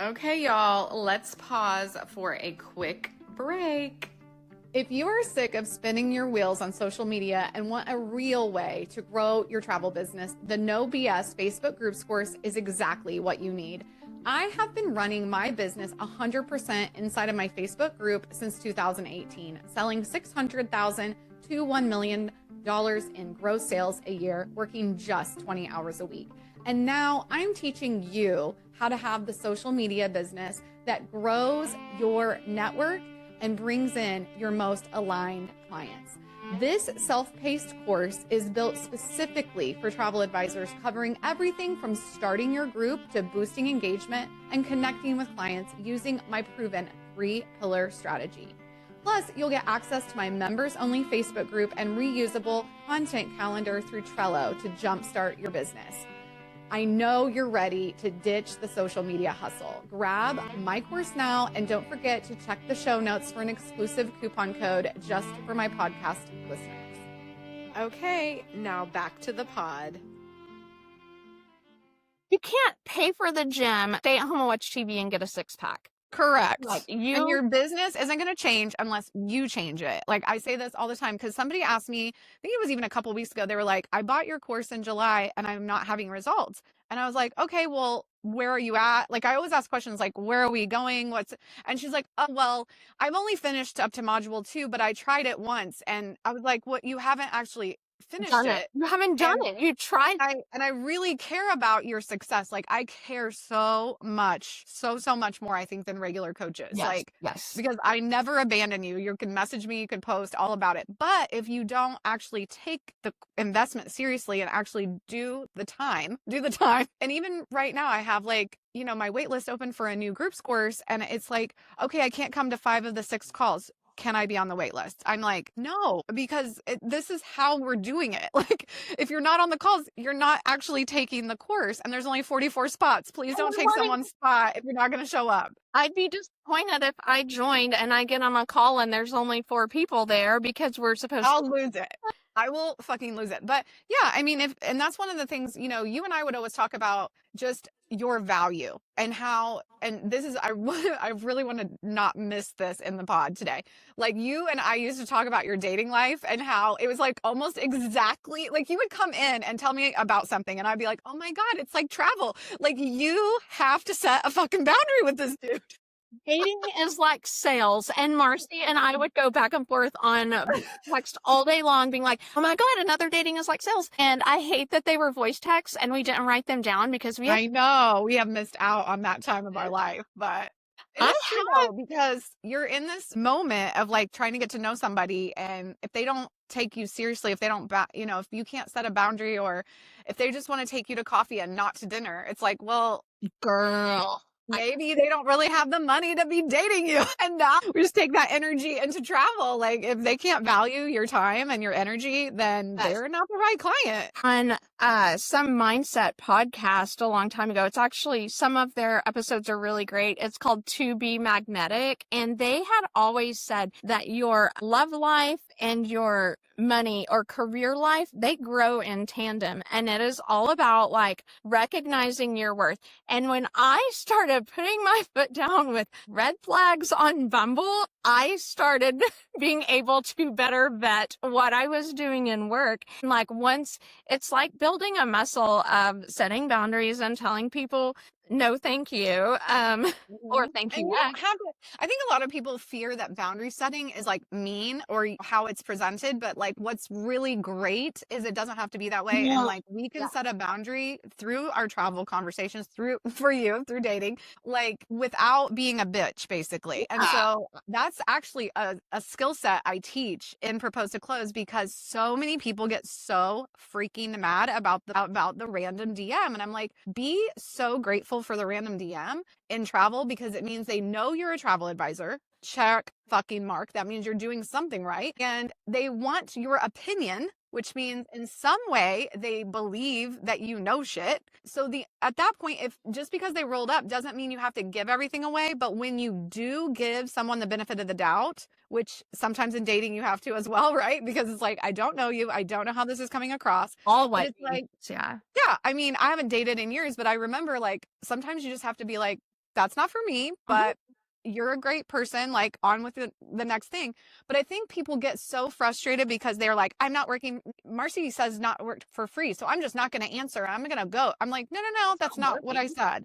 Okay, y'all, let's pause for a quick break. If you are sick of spinning your wheels on social media and want a real way to grow your travel business, the No BS Facebook Groups course is exactly what you need. I have been running my business 100% inside of my Facebook group since 2018, selling $600,000 to $1 million in gross sales a year, working just 20 hours a week. And now I'm teaching you how to have the social media business that grows your network and brings in your most aligned clients. This self-paced course is built specifically for travel advisors, covering everything from starting your group to boosting engagement and connecting with clients using my proven 3-pillar strategy. Plus, you'll get access to my members-only Facebook group and reusable content calendar through Trello to jumpstart your business. I know you're ready to ditch the social media hustle. Grab my course now, and don't forget to check the show notes for an exclusive coupon code just for my podcast listeners. Okay, now back to the pod. You can't pay for the gym, stay at home and watch TV and get a 6-pack. Correct. Like And your business isn't going to change unless you change it. Like I say this all the time because somebody asked me, I think it was even a couple weeks ago, they were like, I bought your course in July and I'm not having results. And I was like, okay, well, where are you at? Like I always ask questions like, where are we going? And she's like, oh, well, I've only finished up to module 2, but I tried it once. And I was like, what? You haven't actually finished it. You haven't done it. You tried. I really care about your success. Like I care so much, so much more, I think, than regular coaches. Yes. Because I never abandon you. You can message me, you can post all about it. But if you don't actually take the investment seriously and actually do the time. And even right now I have like, you know, my wait list open for a new groups course. And it's like, okay, I can't come to 5 of the 6 calls. Can I be on the wait list? I'm like, no, because this is how we're doing it. Like, if you're not on the calls, you're not actually taking the course. And there's only 44 spots. Please don't take someone's spot if you're not going to show up. I'd be disappointed if I joined and I get on a call and there's only 4 people there because we're supposed I'll lose it. I will fucking lose it. But yeah, I mean, and that's one of the things, you know, you and I would always talk about just your value and how, and this is, I really want to not miss this in the pod today. Like you and I used to talk about your dating life and how it was like almost exactly like you would come in and tell me about something and I'd be like, oh my God, it's like travel. Like you have to set a fucking boundary with this dude. Dating is like sales, and Marcie and I would go back and forth on text all day long being like, oh my God, another dating is like sales. And I hate that they were voice texts and we didn't write them down because I know we have missed out on that time of our life, but it's true though, because you're in this moment of like trying to get to know somebody, and if they don't take you seriously, if they don't, you know, if you can't set a boundary, or if they just want to take you to coffee and not to dinner, it's like, well, girl, maybe they don't really have the money to be dating you. And now we just take that energy into travel. Like if they can't value your time and your energy, then they're not the right client. On some mindset podcast a long time ago, it's actually, some of their episodes are really great. It's called To Be Magnetic. And they had always said that your love life and your money or career life, they grow in tandem. And it is all about like recognizing your worth. And when I started putting my foot down with red flags on Bumble, I started being able to better vet what I was doing in work. Like once, it's like building a muscle of setting boundaries and telling people, no, thank you. Or thank you. I think a lot of people fear that boundary setting is like mean or how it's presented, but like what's really great is it doesn't have to be that way. Yeah. And like we can set a boundary through our travel conversations, through dating, like without being a bitch, basically. And so that's actually a skill set I teach in Propose to Close, because so many people get so freaking mad about the random DM. And I'm like, be so grateful for the random DM in travel, because it means they know you're a travel advisor. Check fucking mark. That means you're doing something right. And they want your opinion, which means in some way they believe that you know shit. So at that point, if just because they rolled up doesn't mean you have to give everything away. But when you do give someone the benefit of the doubt, which sometimes in dating you have to as well, right? Because it's like, I don't know you. I don't know how this is coming across. Always. It's like, yeah. I mean, I haven't dated in years, but I remember like sometimes you just have to be like, that's not for me, but you're a great person, like on with the next thing. But I think people get so frustrated because they're like, I'm not working. Marcie says not work for free, so I'm just not going to answer. I'm going to go. I'm like, no, that's not what I said.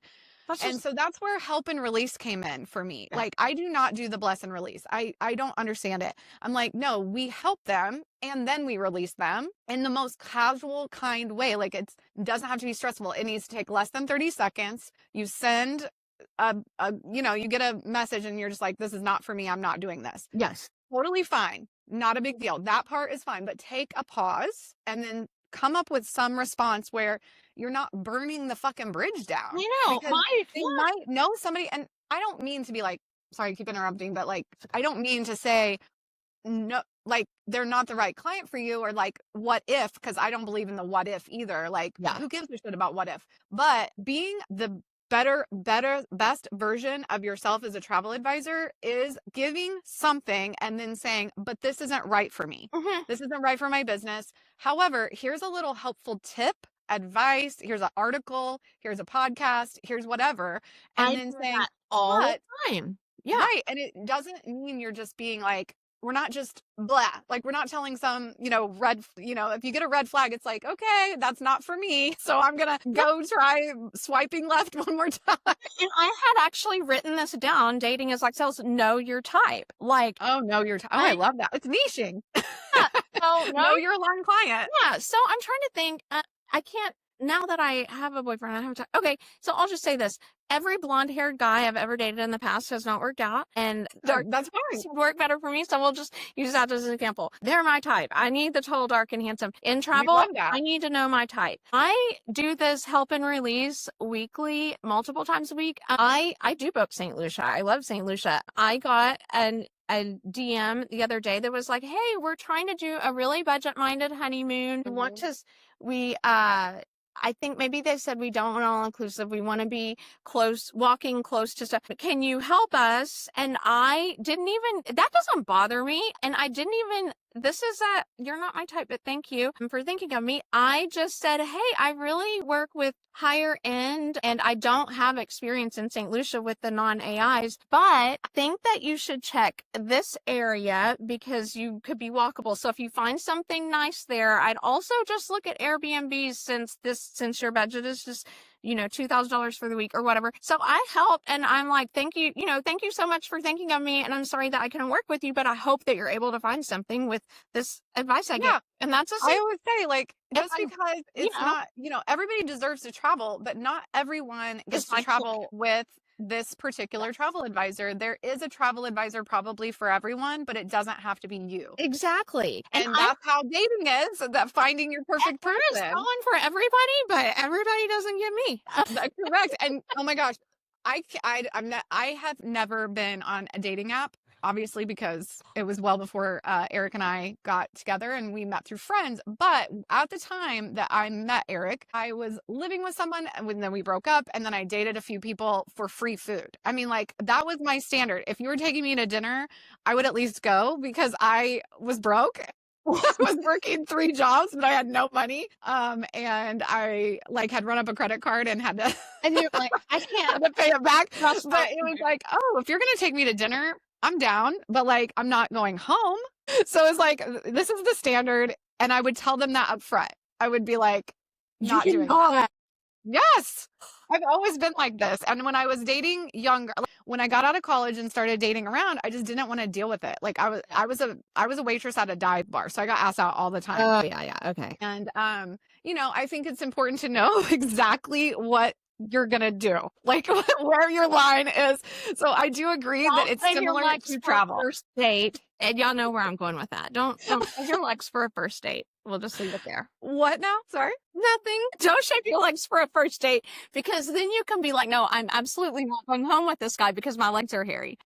And so that's where help and release came in for me. Like, I do not do the bless and release. I don't understand it. I'm like, no, we help them and then we release them in the most casual, kind way. Like, it doesn't have to be stressful. It needs to take less than 30 seconds. You send you get a message and you're just like, this is not for me. I'm not doing this. Yes. Totally fine. Not a big deal. That part is fine, but take a pause and then come up with some response where you're not burning the fucking bridge down. You know, Because they might know somebody, and I don't mean to be like, sorry, I keep interrupting, but like, I don't mean to say, no, like they're not the right client for you, or like, what if, because I don't believe in the what if either. Like, who gives a shit about what if? But being the best version of yourself as a travel advisor is giving something and then saying, but this isn't right for me. This isn't right for my business. However, here's a little helpful tip, advice. Here's an article. Here's a podcast. Here's whatever. And then saying all the time. Yeah. Right. And it doesn't mean you're just being like, we're not just blah, like we're not telling some, if you get a red flag, it's like, okay, that's not for me. So I'm going to go try swiping left one more time. And I had actually written this down. Dating is like sales. Know your type. Like, know your type. Oh, I love that. It's niching. Yeah. So know your alarm client. Yeah. So I'm trying to think, I can't, now that I have a boyfriend, I have a type. Okay. So I'll just say this. Every blonde haired guy I've ever dated in the past has not worked out, and that's fine. Work better for me. So we'll just use that as an example. They're my type. I need the tall, dark, and handsome. In travel, I need to know my type. I do this help and release weekly, multiple times a week. I do book St. Lucia. I love St. Lucia. I got a DM the other day that was like, hey, we're trying to do a really budget-minded honeymoon. I think maybe they said we don't want all-inclusive. We want to be walking close to stuff. Can you help us? And that doesn't bother me. And you're not my type, but thank you for thinking of me. I just said, hey, I really work with higher end and I don't have experience in St. Lucia with the non-AIs, but I think that you should check this area because you could be walkable. So if you find something nice there, I'd also just look at Airbnbs since your budget is just, $2,000 for the week or whatever. So I help and I'm like, thank you so much for thinking of me. And I'm sorry that I couldn't work with you, but I hope that you're able to find something with this advice I get. And that's I always say, like, just because it's not, everybody deserves to travel, but not everyone gets to travel with this particular travel advisor. There is a travel advisor probably for everyone, but it doesn't have to be you. Exactly. And that's how dating is, that finding your perfect person. There's someone for everybody, but everybody doesn't get me. That's correct. And oh my gosh, I have never been on a dating app. Obviously, because it was well before Eric and I got together and we met through friends. But at the time that I met Eric, I was living with someone and then we broke up and then I dated a few people for free food. I mean, like, that was my standard. If you were taking me to dinner, I would at least go because I was broke. I was working 3 jobs, but I had no money. And I had run up a credit card and had to, and you're like, I can't to pay it back. But it was like, oh, if you're going to take me to dinner, I'm down, but I'm not going home. So it's like, this is the standard. And I would tell them that up front. I would be like, not doing that. Yes. I've always been like this. And when I was dating younger, when I got out of college and started dating around, I just didn't want to deal with it. Like I was a waitress at a dive bar. So I got asked out all the time. Oh yeah. Yeah. Okay. And, I think it's important to know exactly what you're going to do, where your line is. So I do agree that it's similar to travel. First date. And y'all know where I'm going with that. Don't shave your legs for a first date. We'll just leave it there. What now? Sorry? Nothing. Don't shave your legs for a first date because then you can be like, no, I'm absolutely not going home with this guy because my legs are hairy.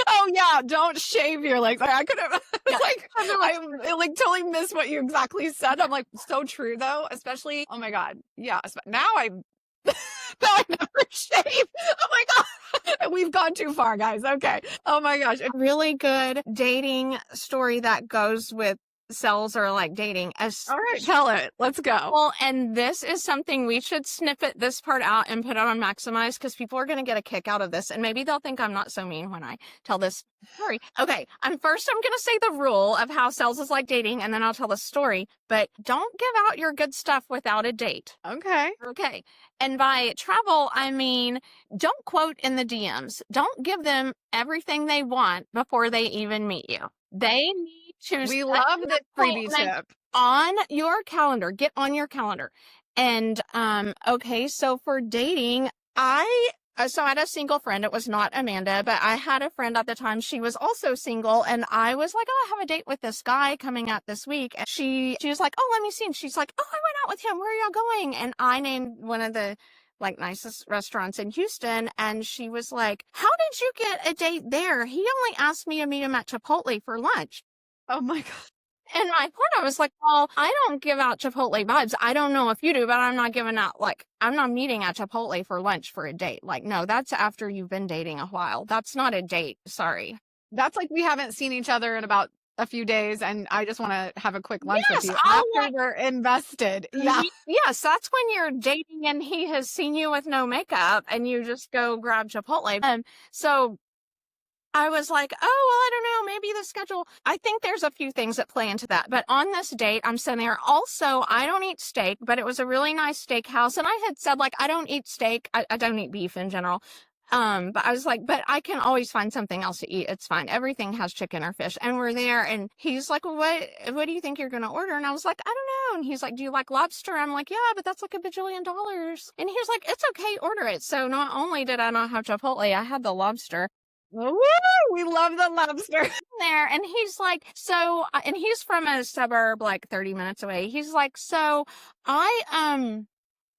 Oh yeah, don't shave your legs. I could have I totally missed what you exactly said. I'm like, so true though, especially, oh my God. Yeah. Now I never shave. Oh my God. We've gone too far, guys. Okay. Oh my gosh. A really good dating story that goes with cells or dating. All right, tell it. Let's go. Well, and this is something we should snippet this part out and put it on Maximize because people are going to get a kick out of this. And maybe they'll think I'm not so mean when I tell this story. Okay. I'm going to say the rule of how cells is like dating and then I'll tell the story, but don't give out your good stuff without a date. Okay. Okay. And by travel, I mean, don't quote in the DMs. Don't give them everything they want before they even meet you. They need to. We love the freebie tip. On your calendar. Get on your calendar. And, okay. So for dating, So I had a single friend. It was not Amanda, but I had a friend at the time. She was also single, and I was like, oh, I have a date with this guy coming up this week. And she was like, oh, let me see. And she's like, oh, I went out with him. Where are y'all going? And I named one of the nicest restaurants in Houston. And she was like, how did you get a date there? He only asked me to meet him at Chipotle for lunch. Oh my God. And my point, I was like, well, I don't give out Chipotle vibes. I don't know if you do, but I'm not giving out, I'm not meeting at Chipotle for lunch for a date. No, that's after you've been dating a while. That's not a date. Sorry. That's like we haven't seen each other in about a few days and I just want to have a quick lunch with you after we're invested. Yeah. Yes, that's when you're dating and he has seen you with no makeup and you just go grab Chipotle. So I was like, oh, well, I don't know, maybe the schedule. I think there's a few things that play into that. But on this date, I'm sitting there. Also, I don't eat steak, but it was a really nice steakhouse. And I had said, I don't eat steak. I don't eat beef in general. But I was like, but I can always find something else to eat. It's fine. Everything has chicken or fish. And we're there. And he's like, what do you think you're going to order? And I was like, I don't know. And he's like, do you like lobster? I'm like, yeah, but that's like $1 bajillion. And he was like, it's okay. Order it. So not only did I not have Chipotle, I had the lobster. Woo! We love the lobster. There. And he's like, and he's from a suburb 30 minutes away. He's like, so I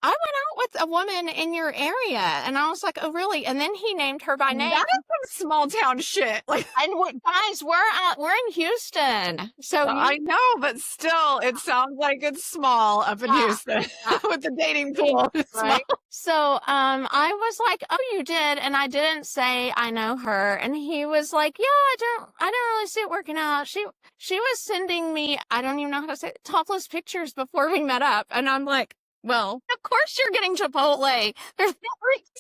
went out with a woman in your area. And I was like, oh, really? And then he named her by name. That is some small town shit. Guys, we're in Houston. So I know, but still, it sounds like it's small up in Houston with the dating pool. Right? So I was like, oh, you did? And I didn't say I know her. And he was like, yeah, I don't really see it working out. She was sending me, I don't even know how to say it, topless pictures before we met up. And I'm like, well, of course you're getting Chipotle.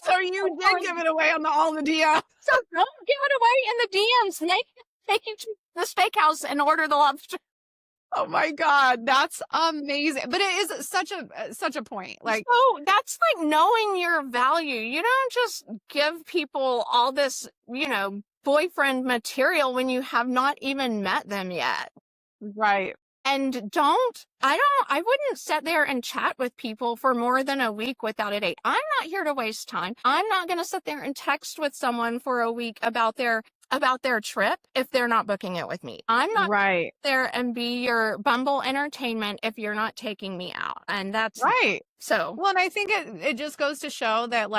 So you did give it away on all the DMs. So don't give it away in the DMs. Take you to the steakhouse and order the lobster. Oh my God, that's amazing. But it is such a point. So that's knowing your value. You don't just give people all this, boyfriend material when you have not even met them yet. Right. And I wouldn't sit there and chat with people for more than a week without a date. I'm not here to waste time. I'm not going to sit there and text with someone for a week about their trip if they're not booking it with me. I'm not right there and be your Bumble entertainment if you're not taking me out. And that's right. So, well, and I think it just goes to show that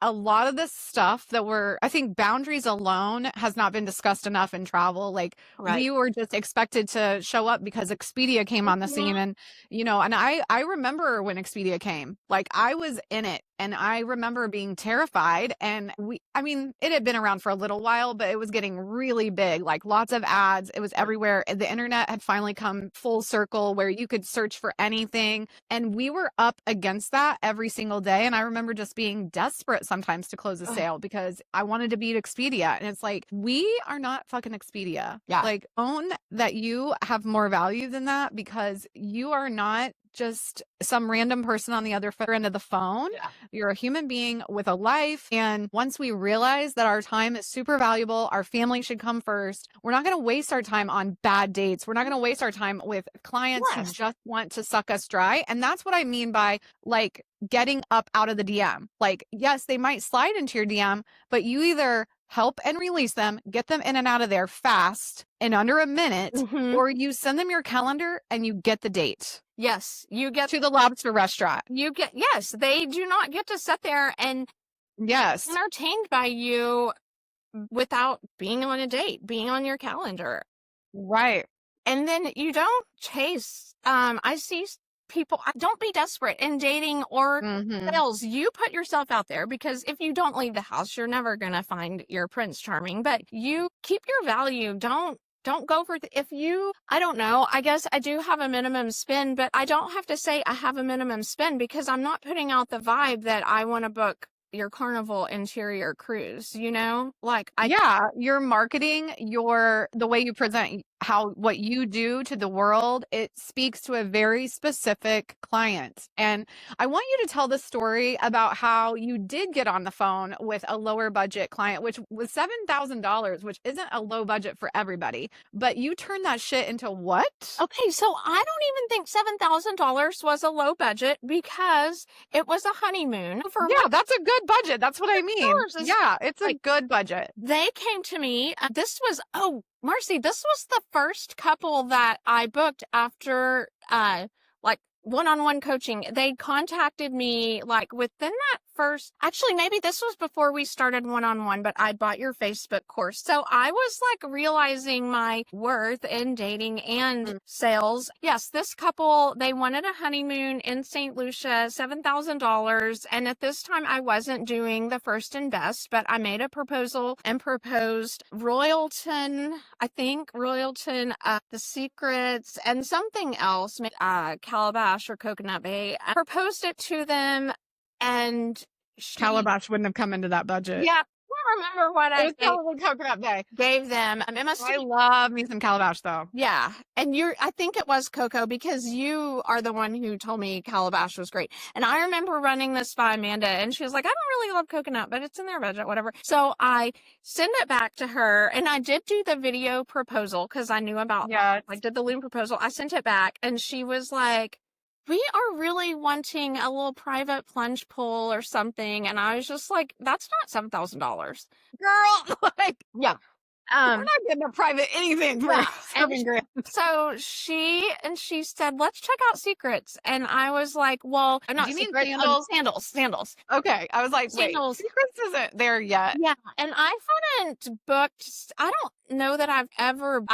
a lot of this stuff I think boundaries alone has not been discussed enough in travel. We were just expected to show up because Expedia came on the scene. And, and I remember when Expedia came, I was in it and I remember being terrified. And it had been around for a little while, but it was getting really big, lots of ads. It was everywhere. The internet had finally come full circle where you could search for anything. And we were up against that every single day. And I remember just being desperate sometimes to close a sale because I wanted to beat Expedia. And it's we are not fucking Expedia. Yeah. Own that you have more value than that because you are not just some random person on the other end of the phone. Yeah. You're a human being with a life. And once we realize that our time is super valuable, our family should come first. We're not going to waste our time on bad dates. We're not going to waste our time with clients who just want to suck us dry. And that's what I mean by getting up out of the DM. Yes, they might slide into your DM, but you either help and release them, get them in and out of there fast in under a minute, or you send them your calendar and you get the date. Yes, you get to the lobster restaurant. Yes, they do not get to sit there and entertained by you without being on a date, being on your calendar. Right. And then you don't chase. I see people, don't be desperate in dating or sales. You put yourself out there because if you don't leave the house, you're never going to find your Prince Charming, but you keep your value. Don't go for I don't know. I guess I do have a minimum spend, but I don't have to say I have a minimum spend because I'm not putting out the vibe that I want to book your Carnival interior cruise, you're marketing the way you present what you do to the world. It speaks to a very specific client. And I want you to tell the story about how you did get on the phone with a lower budget client, which was $7,000, which isn't a low budget for everybody, but you turned that shit into what? Okay. So I don't even think $7,000 was a low budget because it was a honeymoon that's a good budget. That's what I mean. $100 is Yeah, it's a like- good budget. They came to me. This was, Marcie, this was the first couple that I booked after, like one-on-one coaching. They contacted me like within that first, actually, maybe this was before we started one-on-one, but I bought your Facebook course. So I was like realizing my worth in dating and sales. Yes, this couple, they wanted a honeymoon in St. Lucia, $7,000. And at this time I wasn't doing the first and best, but I made a proposal and proposed Royalton, The Secrets, and something else, Calabash or Coconut Bay. I proposed it to them, and Calabash wouldn't have come into that budget. yeah, I don't remember what It I was probably Coconut Bay. gave them. I love me some Calabash though. Yeah. And I think it was Coco, because you are the one who told me Calabash was great. And I remember running this by Amanda, and she was like, I don't really love coconut, but it's in their budget, whatever. So I sent it back to her, and I did do the video proposal because I knew about, did the loom proposal. I sent it back, and she was like, we are really wanting a little private plunge pool or something. And I was just like, that's not $7,000. Girl, like, Yeah. we're not getting a private anything for Yeah. $7,000. So she said, let's check out Secrets. And I was like, well, not Do you mean Secrets, sandals. Okay. I was like, wait, Sandals. Secrets isn't there yet. Yeah. And I hadn't booked, I don't know that I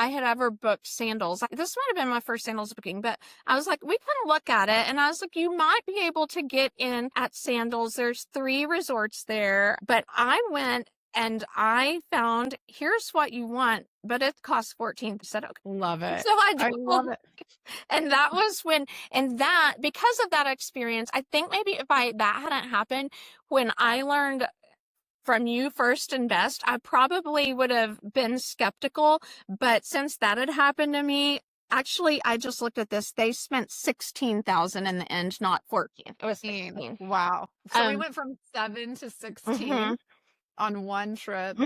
had ever booked sandals. This might have been my first sandals booking, but I was like, we can look at it. And I was like, you might be able to get in at Sandals. There's 3 resorts there, but I went and I found, here's what you want, but it costs $14. I said, okay. Love it. So I love it. And that was because of that experience, I think maybe if that hadn't happened, when I learned from you first and best, I probably would have been skeptical. But since that had happened to me, actually, I just looked at this. They spent $16,000 in the end, not $14. It was 16. Wow. So we went from 7 to 16 on one trip,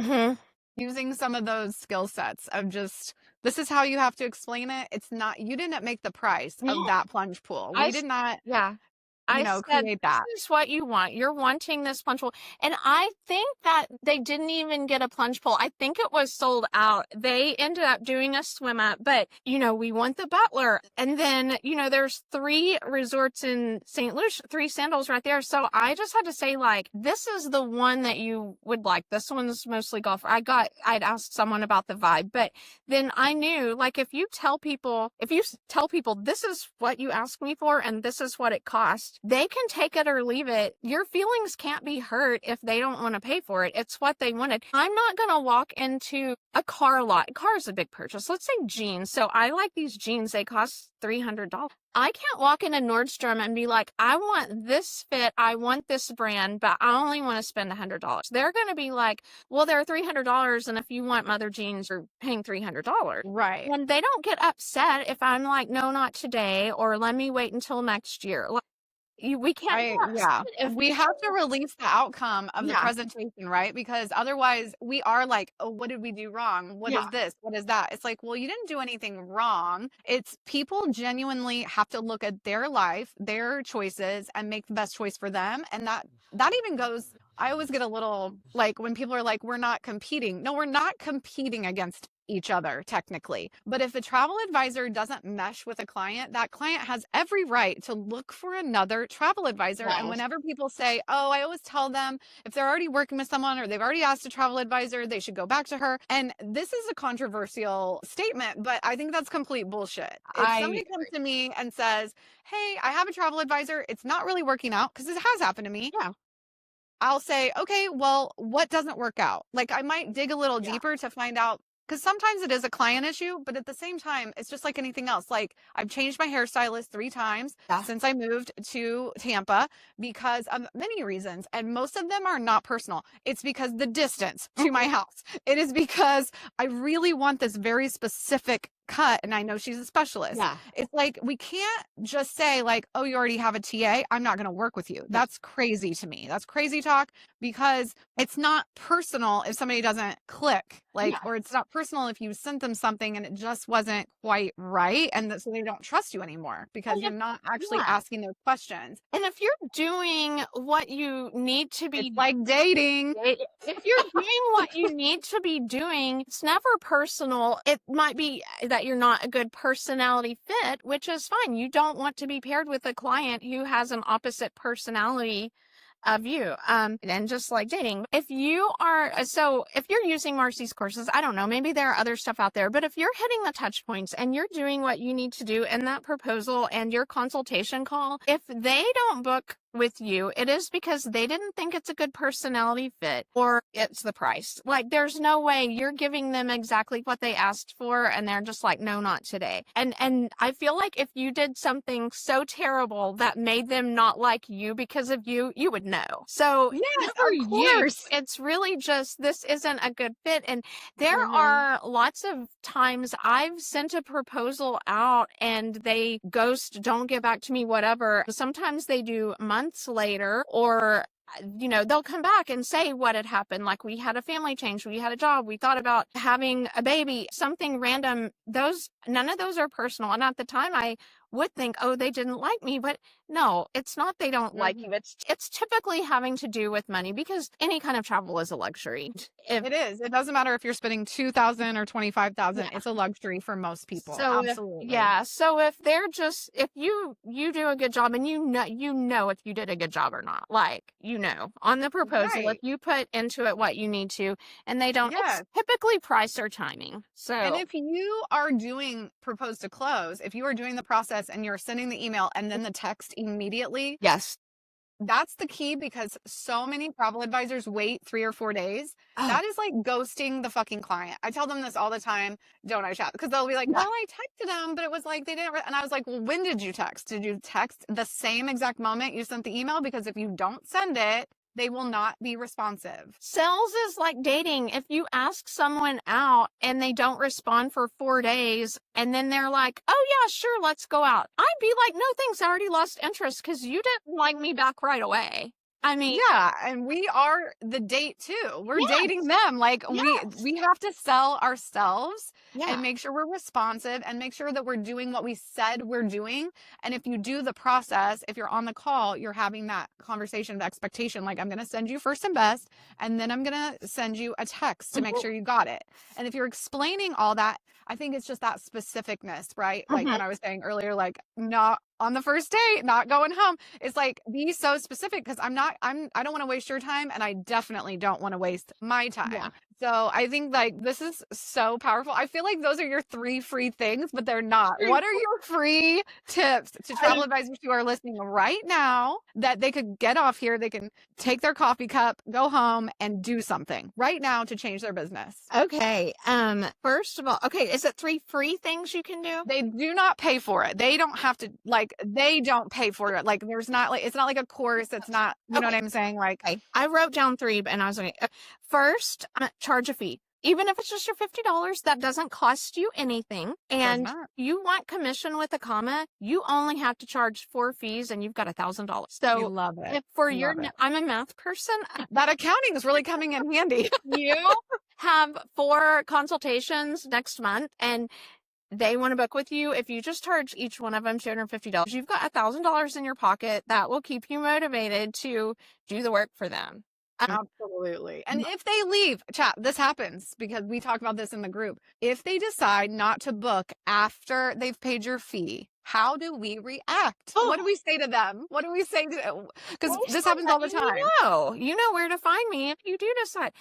using some of those skill sets of just, this is how you have to explain it. It's not, you didn't make the price of that plunge pool. We did not. Yeah. I create that. This is what you want. You're wanting this plunge pool. And I think that they didn't even get a plunge pool. I think it was sold out. They ended up doing a swim up, but we want the Butler. And then, there's 3 resorts in St. Lucia, 3 Sandals right there. So I just had to say, like, this is the one that you would like. This one's mostly golf. I'd asked someone about the vibe, but then I knew, like, if you tell people this is what you asked me for and this is what it costs, they can take it or leave it. Your feelings can't be hurt if they don't want to pay for it. It's what they wanted. I'm not going to walk into a car lot. A car is a big purchase. Let's say jeans. So I like these jeans. They cost $300. I can't walk into Nordstrom and be like, I want this fit. I want this brand, but I only want to spend $100. They're going to be like, well, they're $300. And if you want mother jeans, you're paying $300. Right. And they don't get upset if I'm like, no, not today, or let me wait until next year. We can't. We have to release the outcome of the presentation, right? Because otherwise we are like, oh, what did we do wrong? What is this? What is that? It's like, well, you didn't do anything wrong. It's people genuinely have to look at their life, their choices, and make the best choice for them. And that even goes, I always get a little like when people are like, we're not competing. No, we're not competing against each other technically. But if a travel advisor doesn't mesh with a client, that client has every right to look for another travel advisor. Yes. And whenever people say, oh, I always tell them if they're already working with someone or they've already asked a travel advisor, they should go back to her. And this is a controversial statement, but I think that's complete bullshit. If somebody comes to me and says, hey, I have a travel advisor, it's not really working out, because it has happened to me. Yeah. I'll say, okay, well, what doesn't work out? Like I might dig a little deeper to find out, because sometimes it is a client issue, but at the same time, it's just like anything else. Like I've changed my hairstylist 3 times since I moved to Tampa because of many reasons. And most of them are not personal. It's because the distance to my house. It is because I really want this very specific cut and I know she's a specialist. Yeah. It's like, we can't just say like, oh, you already have a TA, I'm not going to work with you. That's crazy to me. That's crazy talk, because it's not personal if somebody doesn't click, like, or it's not personal if you sent them something and it just wasn't quite right. And so they don't trust you anymore because you're not actually asking those questions. And if you're doing what you need to be, It's like dating. if you're doing what you need to be doing, it's never personal. It might be that you're not a good personality fit, which is fine. You don't want to be paired with a client who has an opposite personality of you. And just like dating, if you're using Marcie's courses, I don't know, maybe there are other stuff out there, but if you're hitting the touch points and you're doing what you need to do in that proposal and your consultation call, if they don't book with you, it is because they didn't think it's a good personality fit, or it's the price. Like, there's no way you're giving them exactly what they asked for and they're just like, no, not today. And I feel like if you did something so terrible that made them not like you because of you, you would know. So for years, it's really just, this isn't a good fit. And there are lots of times I've sent a proposal out and they ghost, don't get back to me, whatever. Sometimes they do months later, or they'll come back and say what had happened. Like, we had a family change, we had a job, we thought about having a baby, something random. None of those are personal. And at the time I would think, oh, they didn't like me, but no, it's not they don't like you. It's typically having to do with money, because any kind of travel is a luxury. It is. It doesn't matter if you're spending $2,000 or $25,000. It's a luxury for most people. So absolutely. So if they're just, if you do a good job, and you know if you did a good job or not, like, on the proposal, if you put into it what you need to, and they don't, it's typically price or timing. So, and if you are doing propose to close, if you are doing the process and you're sending the email and then the text immediately, that's the key, because so many travel advisors wait 3 or 4 days. That is like ghosting the fucking client. I tell them this all the time, don't I, chat? Because they'll be like, well, I texted them, but it was like they didn't. And I was like, well, when did you text? Did you text the same exact moment you sent the email? Because if you don't send it, they will not be responsive. Sales is like dating. If you ask someone out and they don't respond for 4 days, and then they're like, oh yeah, sure, let's go out, I'd be like, no thanks, I already lost interest because you didn't like me back right away. I mean, and we are the date too. We're dating them. Like, we have to sell ourselves and make sure we're responsive and make sure that we're doing what we said we're doing. And if you do the process, if you're on the call, you're having that conversation of expectation. Like, I'm going to send you first and best, and then I'm going to send you a text to make sure you got it. And if you're explaining all that, I think it's just that specificness, right? Like when I was saying earlier, like, not on the first date, not going home. It's like, be so specific, because I don't want to waste your time, and I definitely don't want to waste my time. So I think like this is so powerful. I feel like those are your 3 free things, but they're not. What are your free tips to travel advisors who are listening right now that they could get off here? They can take their coffee cup, go home, and do something right now to change their business. Okay. First of all, is it 3 free things you can do? They do not pay for it. They don't have to, like, they don't pay for it. Like, there's not, like, it's not like a course. It's not, you know what I'm saying? Like, I wrote down 3, and I was like, first, charge a fee. Even if it's just your $50, that doesn't cost you anything. And you want commission with a comma, you only have to charge 4 fees, and you've got $1,000. So we love it. I'm a math person. That accounting is really coming in handy. You have 4 consultations next month, and they want to book with you. If you just charge each one of them $250, you've got $1,000 in your pocket that will keep you motivated to do the work for them. Absolutely. And if they leave, chat, this happens because we talk about this in the group. If they decide not to book after they've paid your fee, how do we react? What do we say to them? What do we say to them? Because this happens all the time. You know where to find me if you do decide.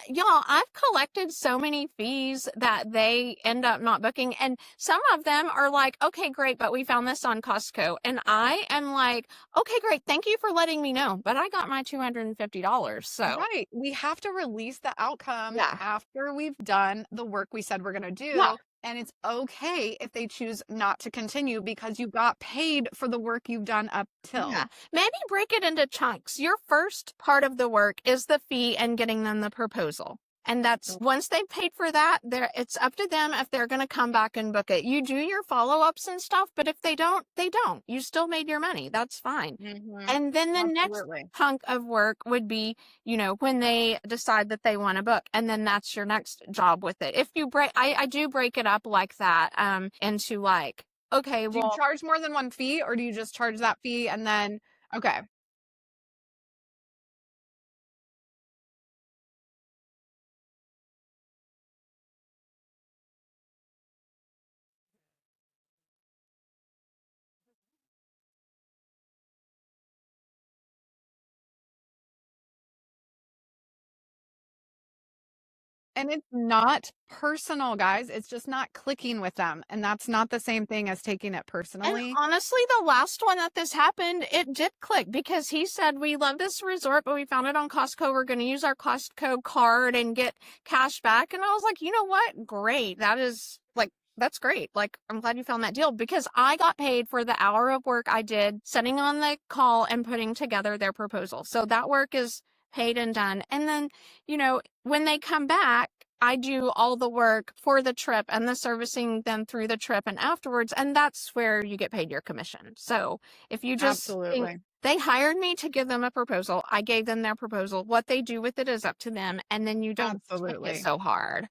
Y'all, I've collected so many fees that they end up not booking. And some of them are like, okay, great, but we found this on Costco. And I am like, okay, great. Thank you for letting me know. But I got my $250. So right. We have to release the outcome after we've done the work we said we're going to do. And it's okay if they choose not to continue because you got paid for the work you've done up till. Maybe break it into chunks. Your first part of the work is the fee and getting them the proposal. And that's once they've paid for that, it's up to them if they're going to come back and book it. You do your follow-ups and stuff, but if they don't, they don't. You still made your money. That's fine. And then the next hunk of work would be, when they decide that they want to book, and then that's your next job with it. If you I do break it up like that, into like, okay, do you charge more than one fee, or do you just charge that fee and then, okay. And it's not personal, guys. It's just not clicking with them. And that's not the same thing as taking it personally. And honestly, the last one that this happened, it did click because he said, we love this resort, but we found it on Costco. We're going to use our Costco card and get cash back. And I was like, you know what? Great. That's great. Like, I'm glad you found that deal, because I got paid for the hour of work I did setting on the call and putting together their proposal. So that work is paid and done. And then, when they come back, I do all the work for the trip and the servicing them through the trip and afterwards. And that's where you get paid your commission. So if you just think, they hired me to give them a proposal, I gave them their proposal. What they do with it is up to them. And then you don't make it so hard.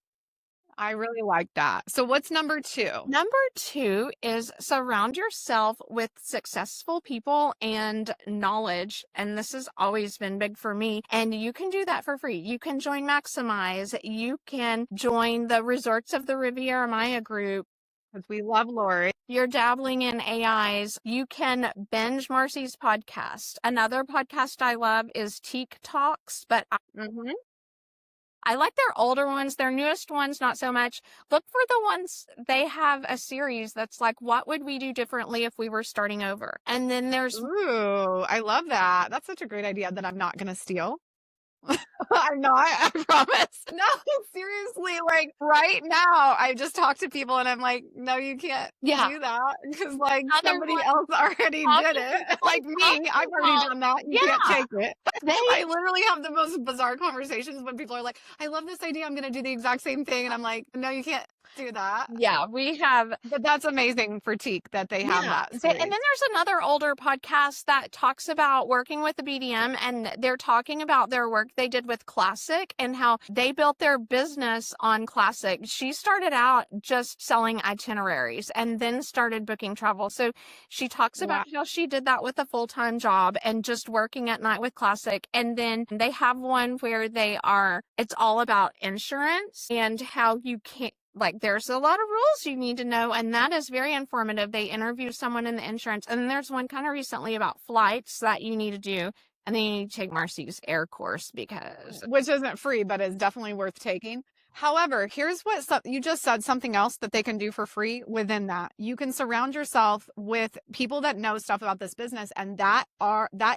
I really like that. So what's number 2? Number 2 is surround yourself with successful people and knowledge. And this has always been big for me. And you can do that for free. You can join Maximize. You can join the Resorts of the Riviera Maya group. Because we love Lori. You're dabbling in AIs. You can binge Marcie's podcast. Another podcast I love is Teak Talks, but I like their older ones. Their newest ones, not so much. Look for the ones, they have a series that's like, what would we do differently if we were starting over? And then there's... Ooh, I love that. That's such a great idea that I'm not going to steal. I'm not, I promise. No, seriously, like right now, I just talked to people and I'm like, no, you can't do that because like somebody else already did it. Like me, I've already done that. You can't take it. I literally have the most bizarre conversations when people are like, I love this idea. I'm going to do the exact same thing. And I'm like, no, you can't do that. Yeah, we have. But that's amazing for Teak that they have that. And then there's another older podcast that talks about working with the BDM, and they're talking about their work they did with Classic and how they built their business on Classic. She started out just selling itineraries and then started booking travel. So she talks about how she did that with a full-time job and just working at night with Classic. And then they have one where it's all about insurance and how you can't, like, there's a lot of rules you need to know, and that is very informative. They interview someone in the insurance, and then there's one kind of recently about flights that you need to do, and then you need to take Marcie's air course which isn't free, but is definitely worth taking. However, here's what you just said, something else that they can do for free within that. You can surround yourself with people that know stuff about this business, and that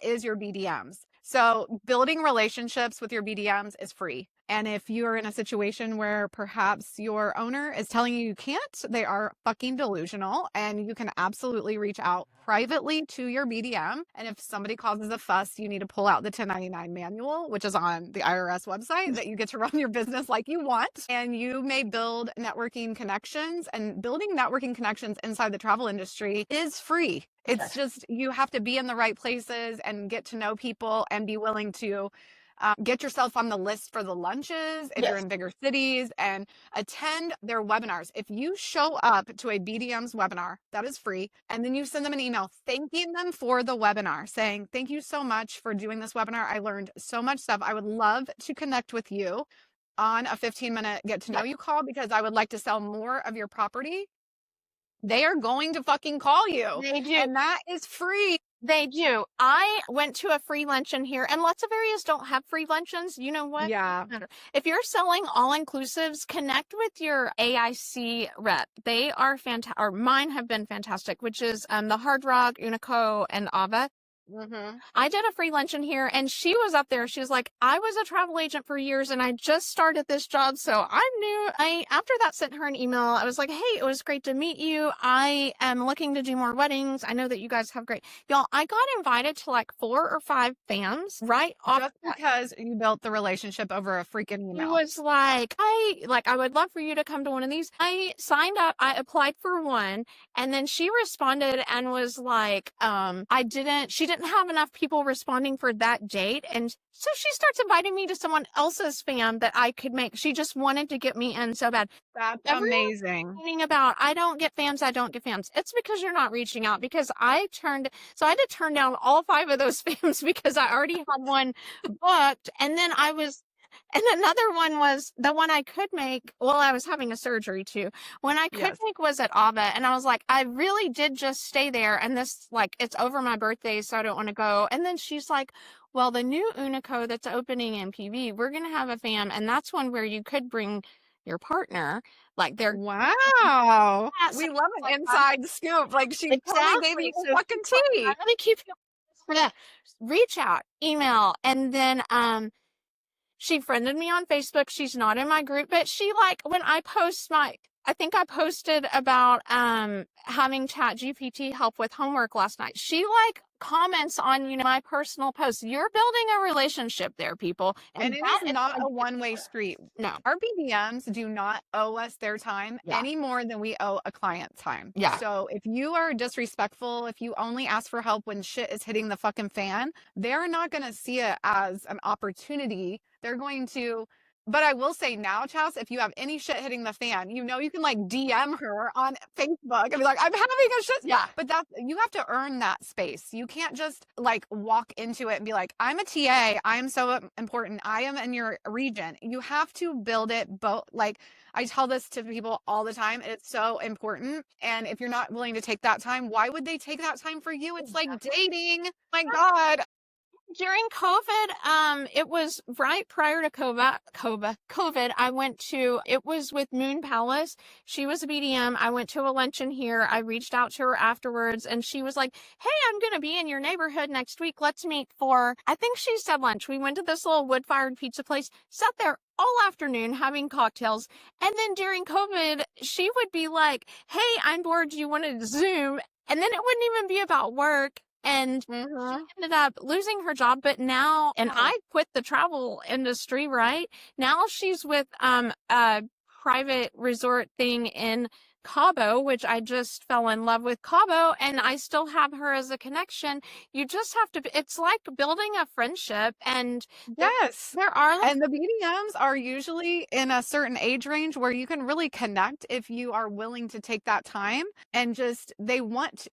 is your BDMs. So building relationships with your BDMs is free. And if you're in a situation where perhaps your owner is telling you can't, they are fucking delusional, and you can absolutely reach out privately to your BDM. And if somebody causes a fuss, you need to pull out the 1099 manual, which is on the IRS website, that you get to run your business like you want. And you may build networking connections, and building networking connections inside the travel industry is free. It's just, you have to be in the right places and get to know people and be willing to get yourself on the list for the lunches if you're in bigger cities, and attend their webinars. If you show up to a BDM's webinar, that is free, and then you send them an email thanking them for the webinar, saying, thank you so much for doing this webinar. I learned so much stuff. I would love to connect with you on a 15-minute get to know you call because I would like to sell more of your property. They are going to fucking call you. They do. And that is free. They do. I went to a free luncheon here, and lots of areas don't have free luncheons. You know what? Yeah. If you're selling all-inclusives, connect with your AIC rep. They are fantastic, or mine have been fantastic, which is the Hard Rock, Unico, and Ava. I did a free luncheon here and she was up there. She was like, I was a travel agent for years and I just started this job. So I'm new. After that, sent her an email. I was like, hey, it was great to meet you. I am looking to do more weddings. I know that you guys have great, y'all. I got invited to like 4 or 5 FAMs right off. Just because you built the relationship over a freaking He email. was like, I would love for you to come to one of these. I signed up. I applied for one. And then she responded and was like, she didn't have enough people responding for that date. And so she starts inviting me to someone else's fam that I could make. She just wanted to get me in so bad. That's Everyone's amazing. complaining about, I don't get fams. It's because you're not reaching out, because I had to turn down all 5 of those fams because I already had one booked. And then and another one was the one I could make. Well, I was having a surgery too. When I could make was at Ava. And I was like, I really did just stay there. And this, like, it's over my birthday, so I don't want to go. And then she's like, well, the new Unico that's opening in PV, we're going to have a fam. And that's one where you could bring your partner. Like, they're Wow. Yes. We love an inside scoop. Like, she totally gave you So fucking tea. I'm going to keep you. Reach out, email. And then, she friended me on Facebook. She's not in my group, but she, like, when I post I think I posted about having ChatGPT help with homework last night. She, like, comments on, my personal posts. You're building a relationship there, people. And it is not a one-way street. No. Our BDMs do not owe us their time any more than we owe a client time. Yeah. So if you are disrespectful, if you only ask for help when shit is hitting the fucking fan, they're not going to see it as an opportunity. They're going to... But I will say now, Chas, if you have any shit hitting the fan, you can like DM her on Facebook and be like, I'm having a shit. Yeah. But you have to earn that space. You can't just like walk into it and be like, I'm a TA. I'm so important. I am in your region. You have to build it both. Like, I tell this to people all the time. It's so important. And if you're not willing to take that time, why would they take that time for you? It's like dating. My God. During COVID, it was right prior to COVID, I went to, it was with Moon Palace. She was a BDM. I went to a luncheon here. I reached out to her afterwards and she was like, hey, I'm going to be in your neighborhood next week. Let's meet for, I think she said lunch. We went to this little wood-fired pizza place, sat there all afternoon having cocktails. And then during COVID, she would be like, hey, I'm bored. Do you want to Zoom? And then it wouldn't even be about work. And she ended up losing her job, but now, and I quit the travel industry, right? Now she's with a private resort thing in Cabo, which I just fell in love with Cabo, and I still have her as a connection. You just have to, it's like building a friendship. And yes, there are, and the BDMs are usually in a certain age range where you can really connect if you are willing to take that time, and just they want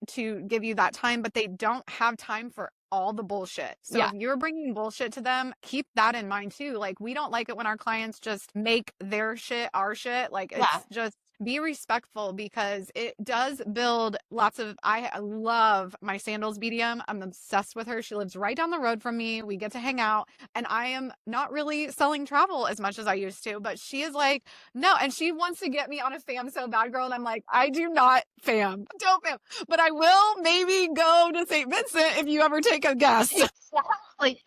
to give you that time, but they don't have time for all the bullshit. So if you're bringing bullshit to them, keep that in mind too. Like, we don't like it when our clients just make their shit our shit. Like, it's just be respectful, because it does build lots of, I love my Sandals BDM. I'm obsessed with her. She lives right down the road from me. We get to hang out, and I am not really selling travel as much as I used to, but she is like, no. And she wants to get me on a fam so bad, girl. And I'm like, I do not fam. Don't fam. But I will maybe go to St. Vincent if you ever take a guest. Exactly.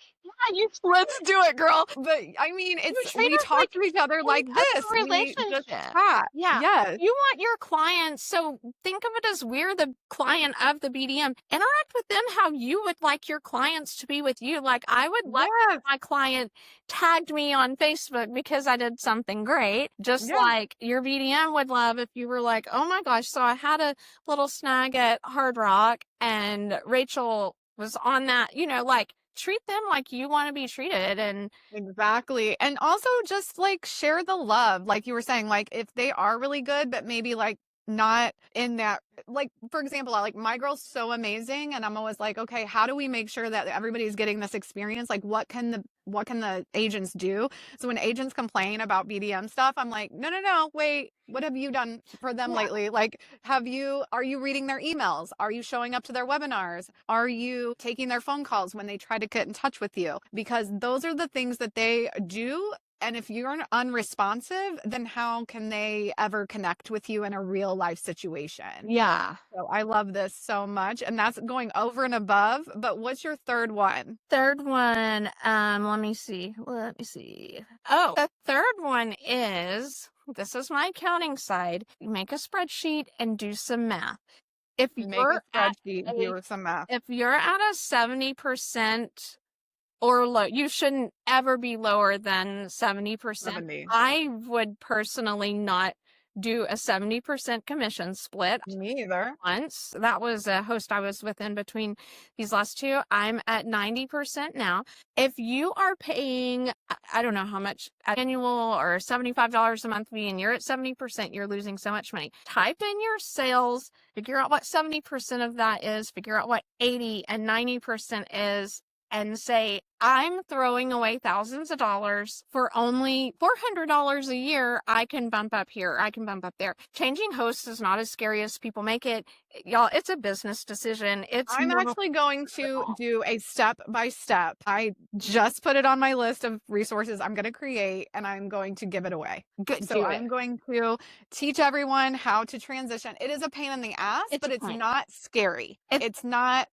Let's do it, girl. But I mean, we talk to each other like this. Relationship. Yeah. Yes. You want your clients, so think of it as we're the client of the BDM. Interact with them how you would like your clients to be with you. Like, I would like if my client tagged me on Facebook because I did something great. Just like your BDM would love if you were like, oh my gosh, so I had a little snag at Hard Rock and Rachel was on that, like, treat them like you want to be treated. And exactly. And also just like share the love. Like you were saying, like if they are really good, but maybe like not in that, like, for example, like my girl's so amazing. And I'm always like, okay, how do we make sure that everybody's getting this experience? Like, what can the agents do? So when agents complain about BDM stuff, I'm like, no, wait, what have you done for them lately? Like, are you reading their emails? Are you showing up to their webinars? Are you taking their phone calls when they try to get in touch with you? Because those are the things that they do And if you're unresponsive, then how can they ever connect with you in a real life situation? Yeah. So I love this so much. And that's going over and above. But what's your third one? Third one, let me see. Oh, the third one is, this is my accounting side. Make a spreadsheet and do some math. If Make you're a spreadsheet, do some math. if you're at a 70% or low, you shouldn't ever be lower than 70%. 70. I would personally not do a 70% commission split. Me either. Once. That was a host I was with in between these last two. I'm at 90% now. If you are paying, I don't know how much annual or $75 a month fee and you're at 70%, you're losing so much money. Type in your sales, figure out what 70% of that is, figure out what 80 and 90% is, and say, I'm throwing away thousands of dollars for only $400 a year. I can bump up here. I can bump up there. Changing hosts is not as scary as people make it. Y'all, it's a business decision. I'm actually going to do a step by step. I just put it on my list of resources I'm going to create, and I'm going to give it away. Good. So I'm going to teach everyone how to transition. It is a pain in the ass, but it's not scary. It's not.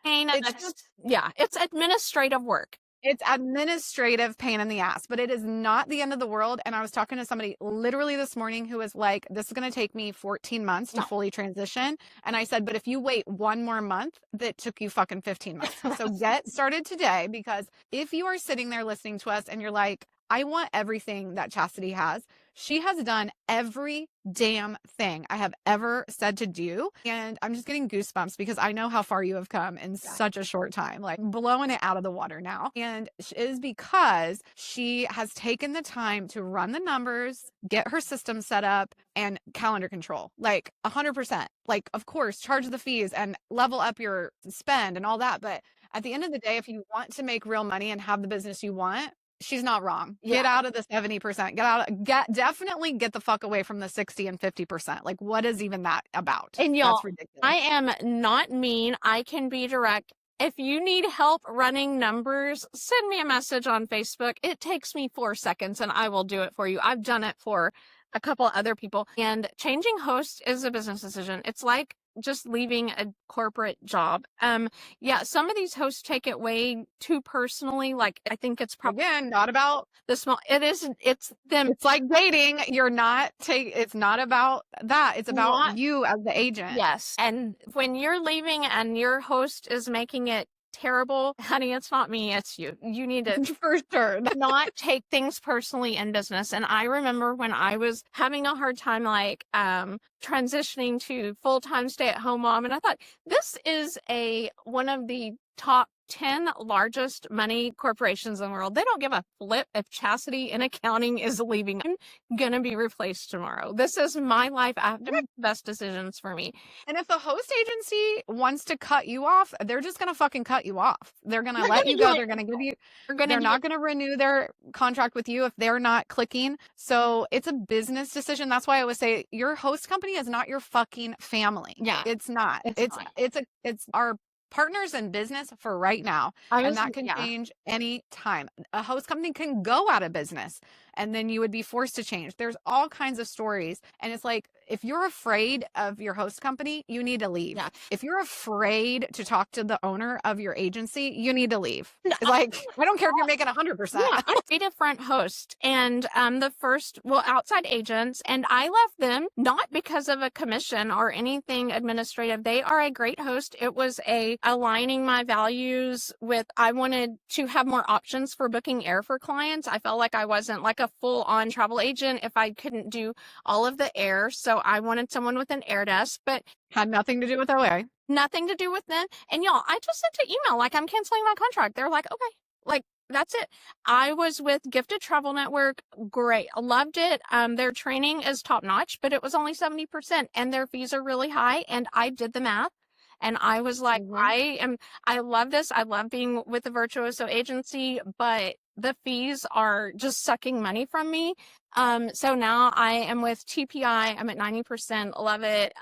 It's administrative work. It's administrative pain in the ass, but it is not the end of the world. And I was talking to somebody literally this morning who was like, this is going to take me 14 months to fully transition. And I said, but if you wait one more month, that took you fucking 15 months. So get started today, because if you are sitting there listening to us and you're like, I want everything that Chasity has. She has done every damn thing I have ever said to do. And I'm just getting goosebumps because I know how far you have come in such a short time, like blowing it out of the water now. And it is because she has taken the time to run the numbers, get her system set up, and calendar control, like 100%. Like, of course, charge the fees and level up your spend and all that. But at the end of the day, if you want to make real money and have the business you want, she's not wrong. Yeah. Get out of the 70%. Definitely get the fuck away from the 60 and 50%. Like, what is even that about? And y'all, that's ridiculous. I am not mean. I can be direct. If you need help running numbers, send me a message on Facebook. It takes me 4 seconds and I will do it for you. I've done it for a couple other people. And changing hosts is a business decision. It's like just leaving a corporate job. Some of these hosts take it way too personally. Like, I think it's probably again not about the small. It's them. It's like dating. It's not about that. It's about you as the agent. Yes. And when you're leaving and your host is making it terrible, honey, it's not me, it's you. You need to for sure not take things personally in business. And I remember when I was having a hard time, like transitioning to full-time stay-at-home mom, and I thought, this is one of the top 10 largest money corporations in the world. They don't give a flip if Chasity in accounting is leaving. I'm gonna be replaced tomorrow. This is my life. I have to make the best decisions for me. And if the host agency wants to cut you off, they're just gonna fucking cut you off. They're gonna let you go. They're gonna give you. They're not gonna renew their contract with you if they're not clicking. So it's a business decision. That's why I would say your host company is not your fucking family. Yeah, it's not. It's our partners in business for right now. And that can change any time. A host company can go out of business and then you would be forced to change. There's all kinds of stories. And it's like, if you're afraid of your host company, you need to leave. Yeah. If you're afraid to talk to the owner of your agency, you need to leave. Like, I don't care if you're making 100%. Yeah, I'm a different host. And outside agents, and I left them not because of a commission or anything administrative. They are a great host. It was aligning my values with, I wanted to have more options for booking air for clients. I felt like I wasn't like a full-on travel agent if I couldn't do all of the air. So I wanted someone with an air desk, but had nothing to do with OA. Nothing to do with them. And y'all, I just sent an email like, I'm canceling my contract. They're like, okay, like, that's it. I was with Gifted Travel Network. Great. I loved it. Their training is top notch, but it was only 70% and their fees are really high. And I did the math. And I was like, I love this. I love being with the Virtuoso agency, but the fees are just sucking money from me. So now I am with TPI. I'm at 90%. Love it.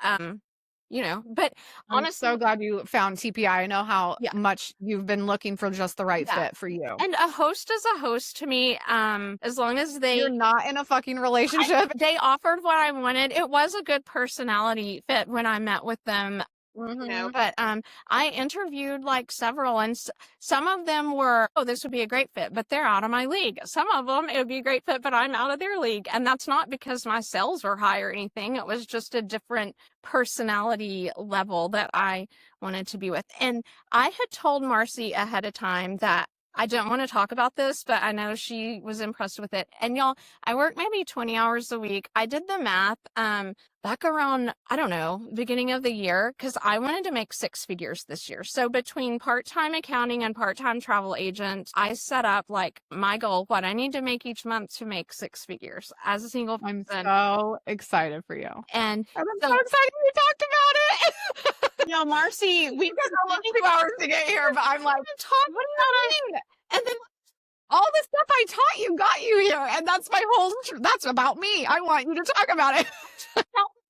but I'm honestly, so glad you found TPI. I know how yeah. much you've been looking for just the right Yeah. fit for you. And a host is a host to me, as long as You're not in a fucking relationship. they offered what I wanted. It was a good personality fit when I met with them. But I interviewed like several, and some of them were, oh, this would be a great fit, but they're out of my league. Some of them, it would be a great fit, but I'm out of their league. And that's not because my sales were high or anything. It was just a different personality level that I wanted to be with. And I had told Marcie ahead of time that I don't want to talk about this, but I know she was impressed with it. And y'all, I work maybe 20 hours a week. I did the math back around, I don't know, beginning of the year, because I wanted to make 6 figures this year. So between part-time accounting and part-time travel agent, I set up like my goal, what I need to make each month to make 6 figures as a single I'm person. so excited for you. And I'm so excited you talked about it. Marcie, we Because I love 2 hours to get here, but I'm like, what do you mean? And then all the stuff I taught you got you here, and that's my whole. That's about me. I want you to talk about it.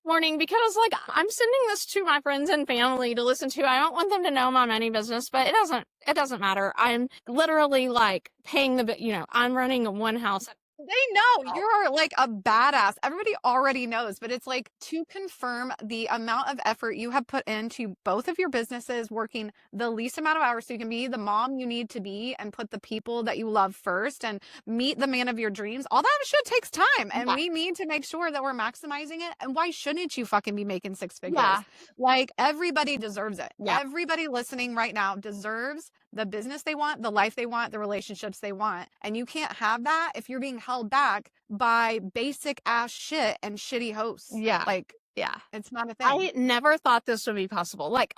morning, because like I'm sending this to my friends and family to listen to. I don't want them to know my money business, but it doesn't matter. I'm literally like paying I'm running one house. They know you're like a badass. Everybody already knows, but it's like to confirm the amount of effort you have put into both of your businesses, working the least amount of hours so you can be the mom you need to be and put the people that you love first and meet the man of your dreams. All that shit takes time, and we need to make sure that we're maximizing it. And why shouldn't you fucking be making 6 figures? Yeah. Like everybody deserves it. Yeah. Everybody listening right now deserves the business they want, the life they want, the relationships they want. And you can't have that if you're being held back by basic ass shit and shitty hosts. Yeah. Like, yeah, it's not a thing. I never thought this would be possible. Like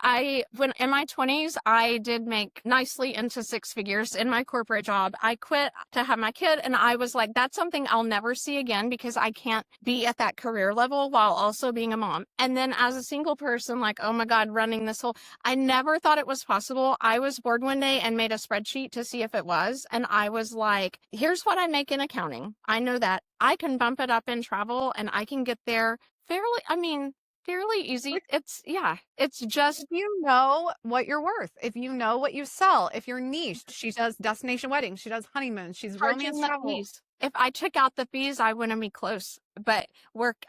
when in my 20s, I did make nicely into 6 figures in my corporate job. I quit to have my kid, and I was like, that's something I'll never see again, because I can't be at that career level while also being a mom. And then as a single person, like, oh my God, running this whole, I never thought it was possible. I was bored one day and made a spreadsheet to see if it was. And I was like, here's what I make in accounting. I know that I can bump it up in travel, and I can get there fairly easy. It's just, if you know what you're worth, if you know what you sell, if you're niched. She does destination weddings, she does honeymoons, she's romance travel. If I took out the fees, I wouldn't be close. But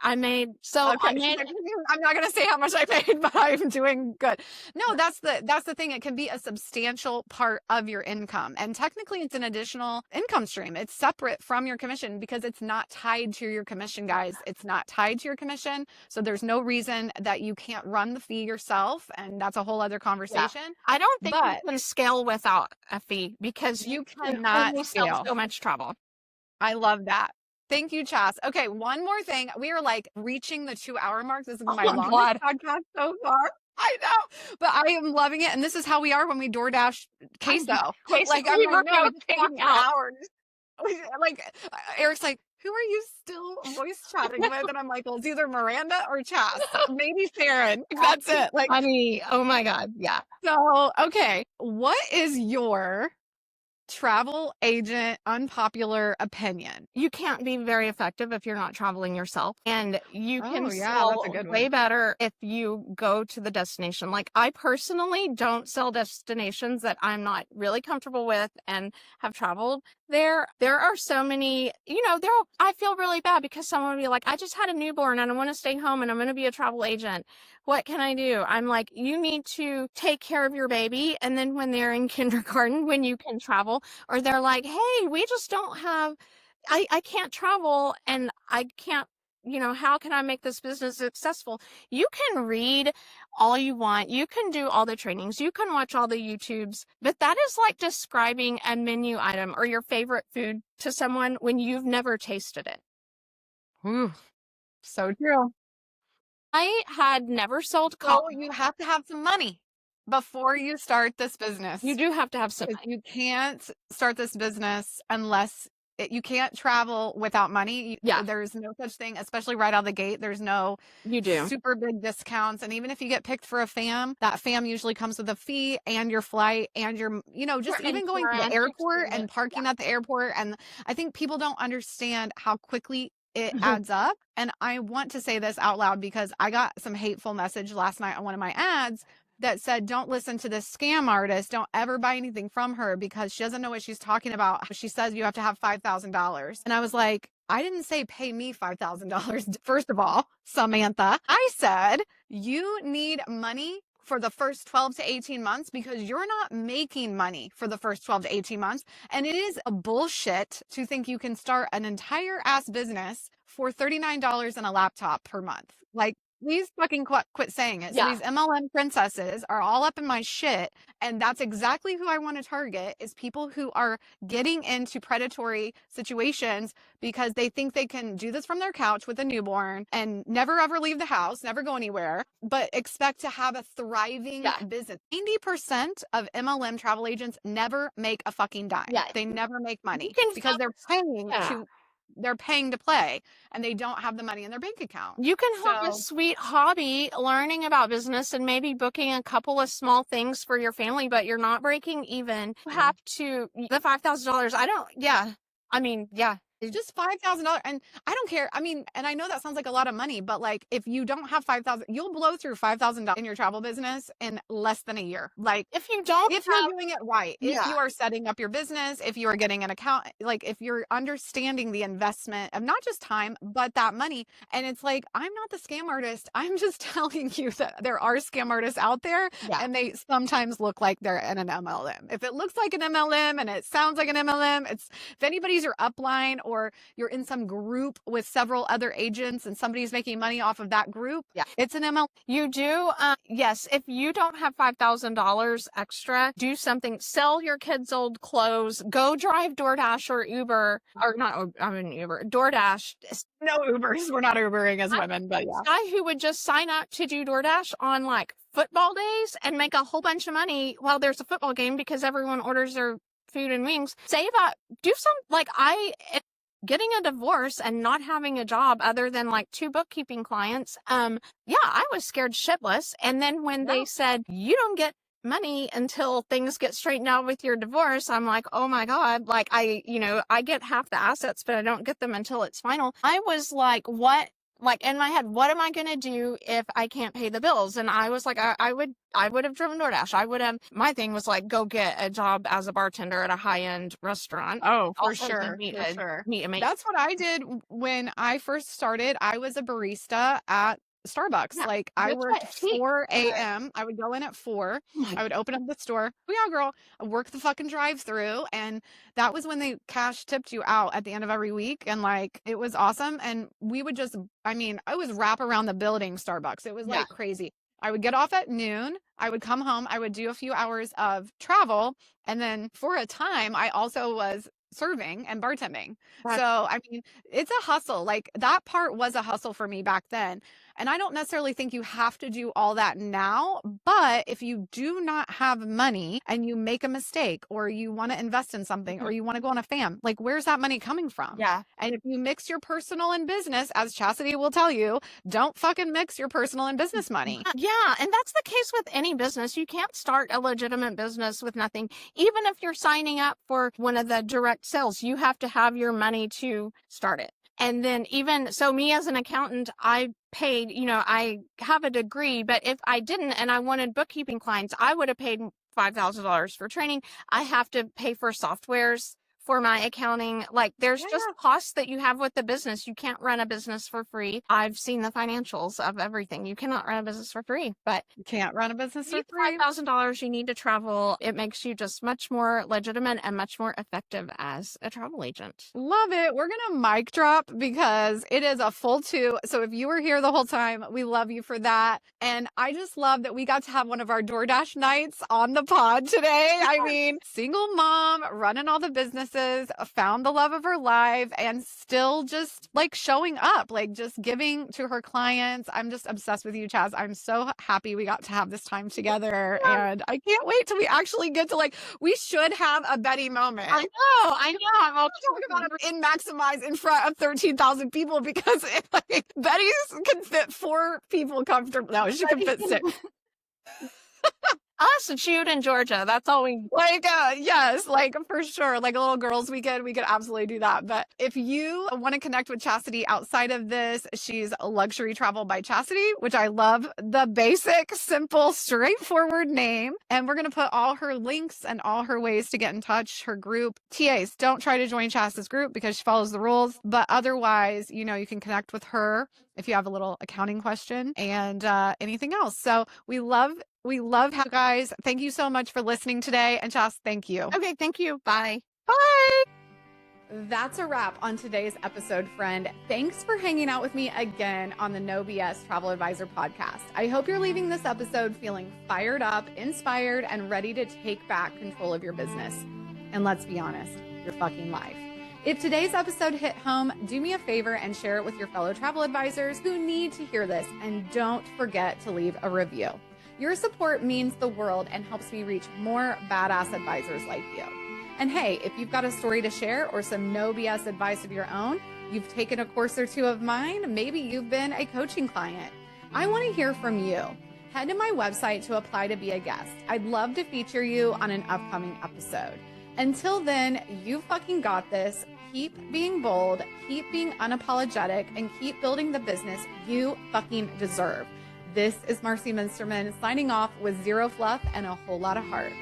I made, I'm not going to say how much I made, but I'm doing good. No, that's the thing. It can be a substantial part of your income. And technically it's an additional income stream. It's separate from your commission because it's not tied to your commission, guys. It's not tied to your commission. So there's no reason that you can't run the fee yourself. And that's a whole other conversation. Yeah. I don't think you can scale without a fee, because you cannot scale so much trouble. I love that. Thank you, Chas. Okay, one more thing. We are like reaching the 2-hour mark. This is my longest podcast so far. I know, but I am loving it. And this is how we are when we DoorDash queso. Like, I'm like, no, it's taking hours. Like, Eric's like, who are you still voice chatting with? And I'm like, well, it's either Miranda or Chas. Maybe Sharon. That's it. Like, funny. Oh my God. Yeah. So, okay. What is your travel agent unpopular opinion? You can't be very effective if you're not traveling yourself, and you can sell way better if you go to the destination. Like, I personally don't sell destinations that I'm not really comfortable with and have traveled there. There are so many, I feel really bad because someone would be like, I just had a newborn and I want to stay home and I'm going to be a travel agent. What can I do? I'm like, you need to take care of your baby. And then when they're in kindergarten, when you can travel, or they're like, hey, we just don't have, I can't travel and I can't, how can I make this business successful? You can read all you want. You can do all the trainings. You can watch all the YouTubes, but that is like describing a menu item or your favorite food to someone when you've never tasted it. Ooh, so true. I had never sold coffee. So you have to have some money before you start this business. You do have to have some money. You can't start this business unless you can't travel without money. There's no such thing, especially right out of the gate. There's no super big discounts. And even if you get picked for a fam, that fam usually comes with a fee and your flight and your, just even going to the airport and parking at the airport. And I think people don't understand how quickly it adds up. And I want to say this out loud because I got some hateful message last night on one of my ads that said, don't listen to this scam artist. Don't ever buy anything from her because she doesn't know what she's talking about. She says you have to have $5,000. And I was like, I didn't say pay me $5,000. First of all, Samantha, I said you need money for the first 12 to 18 months because you're not making money for the first 12 to 18 months. And it is a bullshit to think you can start an entire ass business for $39 and a laptop per month. Like, please fucking quit saying it. So these MLM princesses are all up in my shit. And that's exactly who I want to target is people who are getting into predatory situations because they think they can do this from their couch with a newborn and never ever leave the house, never go anywhere, but expect to have a thriving business. 90% of MLM travel agents never make a fucking dime. They never make money because they're paying to play and they don't have the money in their bank account. You can have a sweet hobby learning about business and maybe booking a couple of small things for your family, but you're not breaking even. You have to, the $5,000. It's just $5,000. And I don't care. I mean, and I know that sounds like a lot of money, but like if you don't have $5,000, you'll blow through $5,000 in your travel business in less than a year. Like if you're doing it right, if you are setting up your business, if you are getting an account, like if you're understanding the investment of not just time, but that money. And it's like, I'm not the scam artist. I'm just telling you that there are scam artists out there and they sometimes look like they're in an MLM. If it looks like an MLM and it sounds like an MLM, if anybody's your upline or you're in some group with several other agents and somebody's making money off of that group, it's an MLM. You do, yes. If you don't have $5,000 extra, do something. Sell your kids' old clothes. Go drive DoorDash or Uber, or not. I mean Uber, DoorDash. No Ubers. We're not Ubering as women, but guy who would just sign up to do DoorDash on like football days and make a whole bunch of money while there's a football game because everyone orders their food and wings. Save up. Do some getting a divorce and not having a job other than like 2 bookkeeping clients. I was scared shitless. And then when they said, you don't get money until things get straightened out with your divorce, I'm like, oh my God, like I get half the assets, but I don't get them until it's final. I was like, what? Like in my head, what am I going to do if I can't pay the bills? And I was like, I would have driven DoorDash. My thing was like, go get a job as a bartender at a high-end restaurant. Oh, for sure. That's what I did when I first started. I was a barista at Starbucks. Like I worked 4 a.m. I would go in at 4. I would open up the store. Oh yeah, girl. I work the fucking drive-through. And that was when they cash tipped you out at the end of every week. And like, it was awesome. And we would I was wrap around the building Starbucks. It was like crazy. I would get off at noon. I would come home. I would do a few hours of travel. And then for a time, I also was serving and bartending. So, I mean, it's a hustle. Like that part was a hustle for me back then. And I don't necessarily think you have to do all that now, but if you do not have money and you make a mistake or you want to invest in something or you want to go on a fam, like where's that money coming from? And if you mix your personal and business, as Chasity will tell you, don't fucking mix your personal and business money. And that's the case with any business. You can't start a legitimate business with nothing. Even if you're signing up for one of the direct sales, you have to have your money to start it. And then even so, me as an accountant, I paid, I have a degree, but if I didn't and I wanted bookkeeping clients, I would have paid $5,000 for training. I have to pay for softwares for my accounting. Like there's just costs that you have with the business. You can't run a business for free. I've seen the financials of everything. You cannot run a business for free, but you can't run a business for free. $5,000, you need to travel. It makes you just much more legitimate and much more effective as a travel agent. Love it. We're going to mic drop because it is a full 2. So if you were here the whole time, we love you for that. And I just love that we got to have one of our DoorDash nights on the pod today. I mean, single mom running all the businesses, found the love of her life and still just like showing up, like just giving to her clients. I'm just obsessed with you, Chaz. I'm so happy we got to have this time together and I can't wait till we actually get to we should have a Betty moment. I know. I'm all talk about it in Maximize in front of 13,000 people because Betty can fit 4 people comfortably. No, she can fit 6. Us, Jude and Georgia. That's all we. Like, yes, like for sure. Like a little girls weekend, we could absolutely do that. But if you want to connect with Chasity outside of this, she's Luxury Travel by Chasity, which I love the basic, simple, straightforward name. And we're going to put all her links and all her ways to get in touch, her group. TAs, don't try to join Chastity's group because she follows the rules. But otherwise, you know, you can connect with her if you have a little accounting question and anything else. So we love how guys. Thank you so much for listening today. And Chas, thank you. Okay, thank you. Bye. Bye. That's a wrap on today's episode, friend. Thanks for hanging out with me again on the No BS Travel Advisor podcast. I hope you're leaving this episode feeling fired up, inspired, and ready to take back control of your business. And let's be honest, your fucking life. If today's episode hit home, do me a favor and share it with your fellow travel advisors who need to hear this. And don't forget to leave a review. Your support means the world and helps me reach more badass advisors like you. And hey, if you've got a story to share or some no BS advice of your own, you've taken a course or two of mine, maybe you've been a coaching client, I want to hear from you. Head to my website to apply to be a guest. I'd love to feature you on an upcoming episode. Until then, you fucking got this. Keep being bold, keep being unapologetic, and keep building the business you fucking deserve. This is Marcie Muensterman signing off with zero fluff and a whole lot of heart.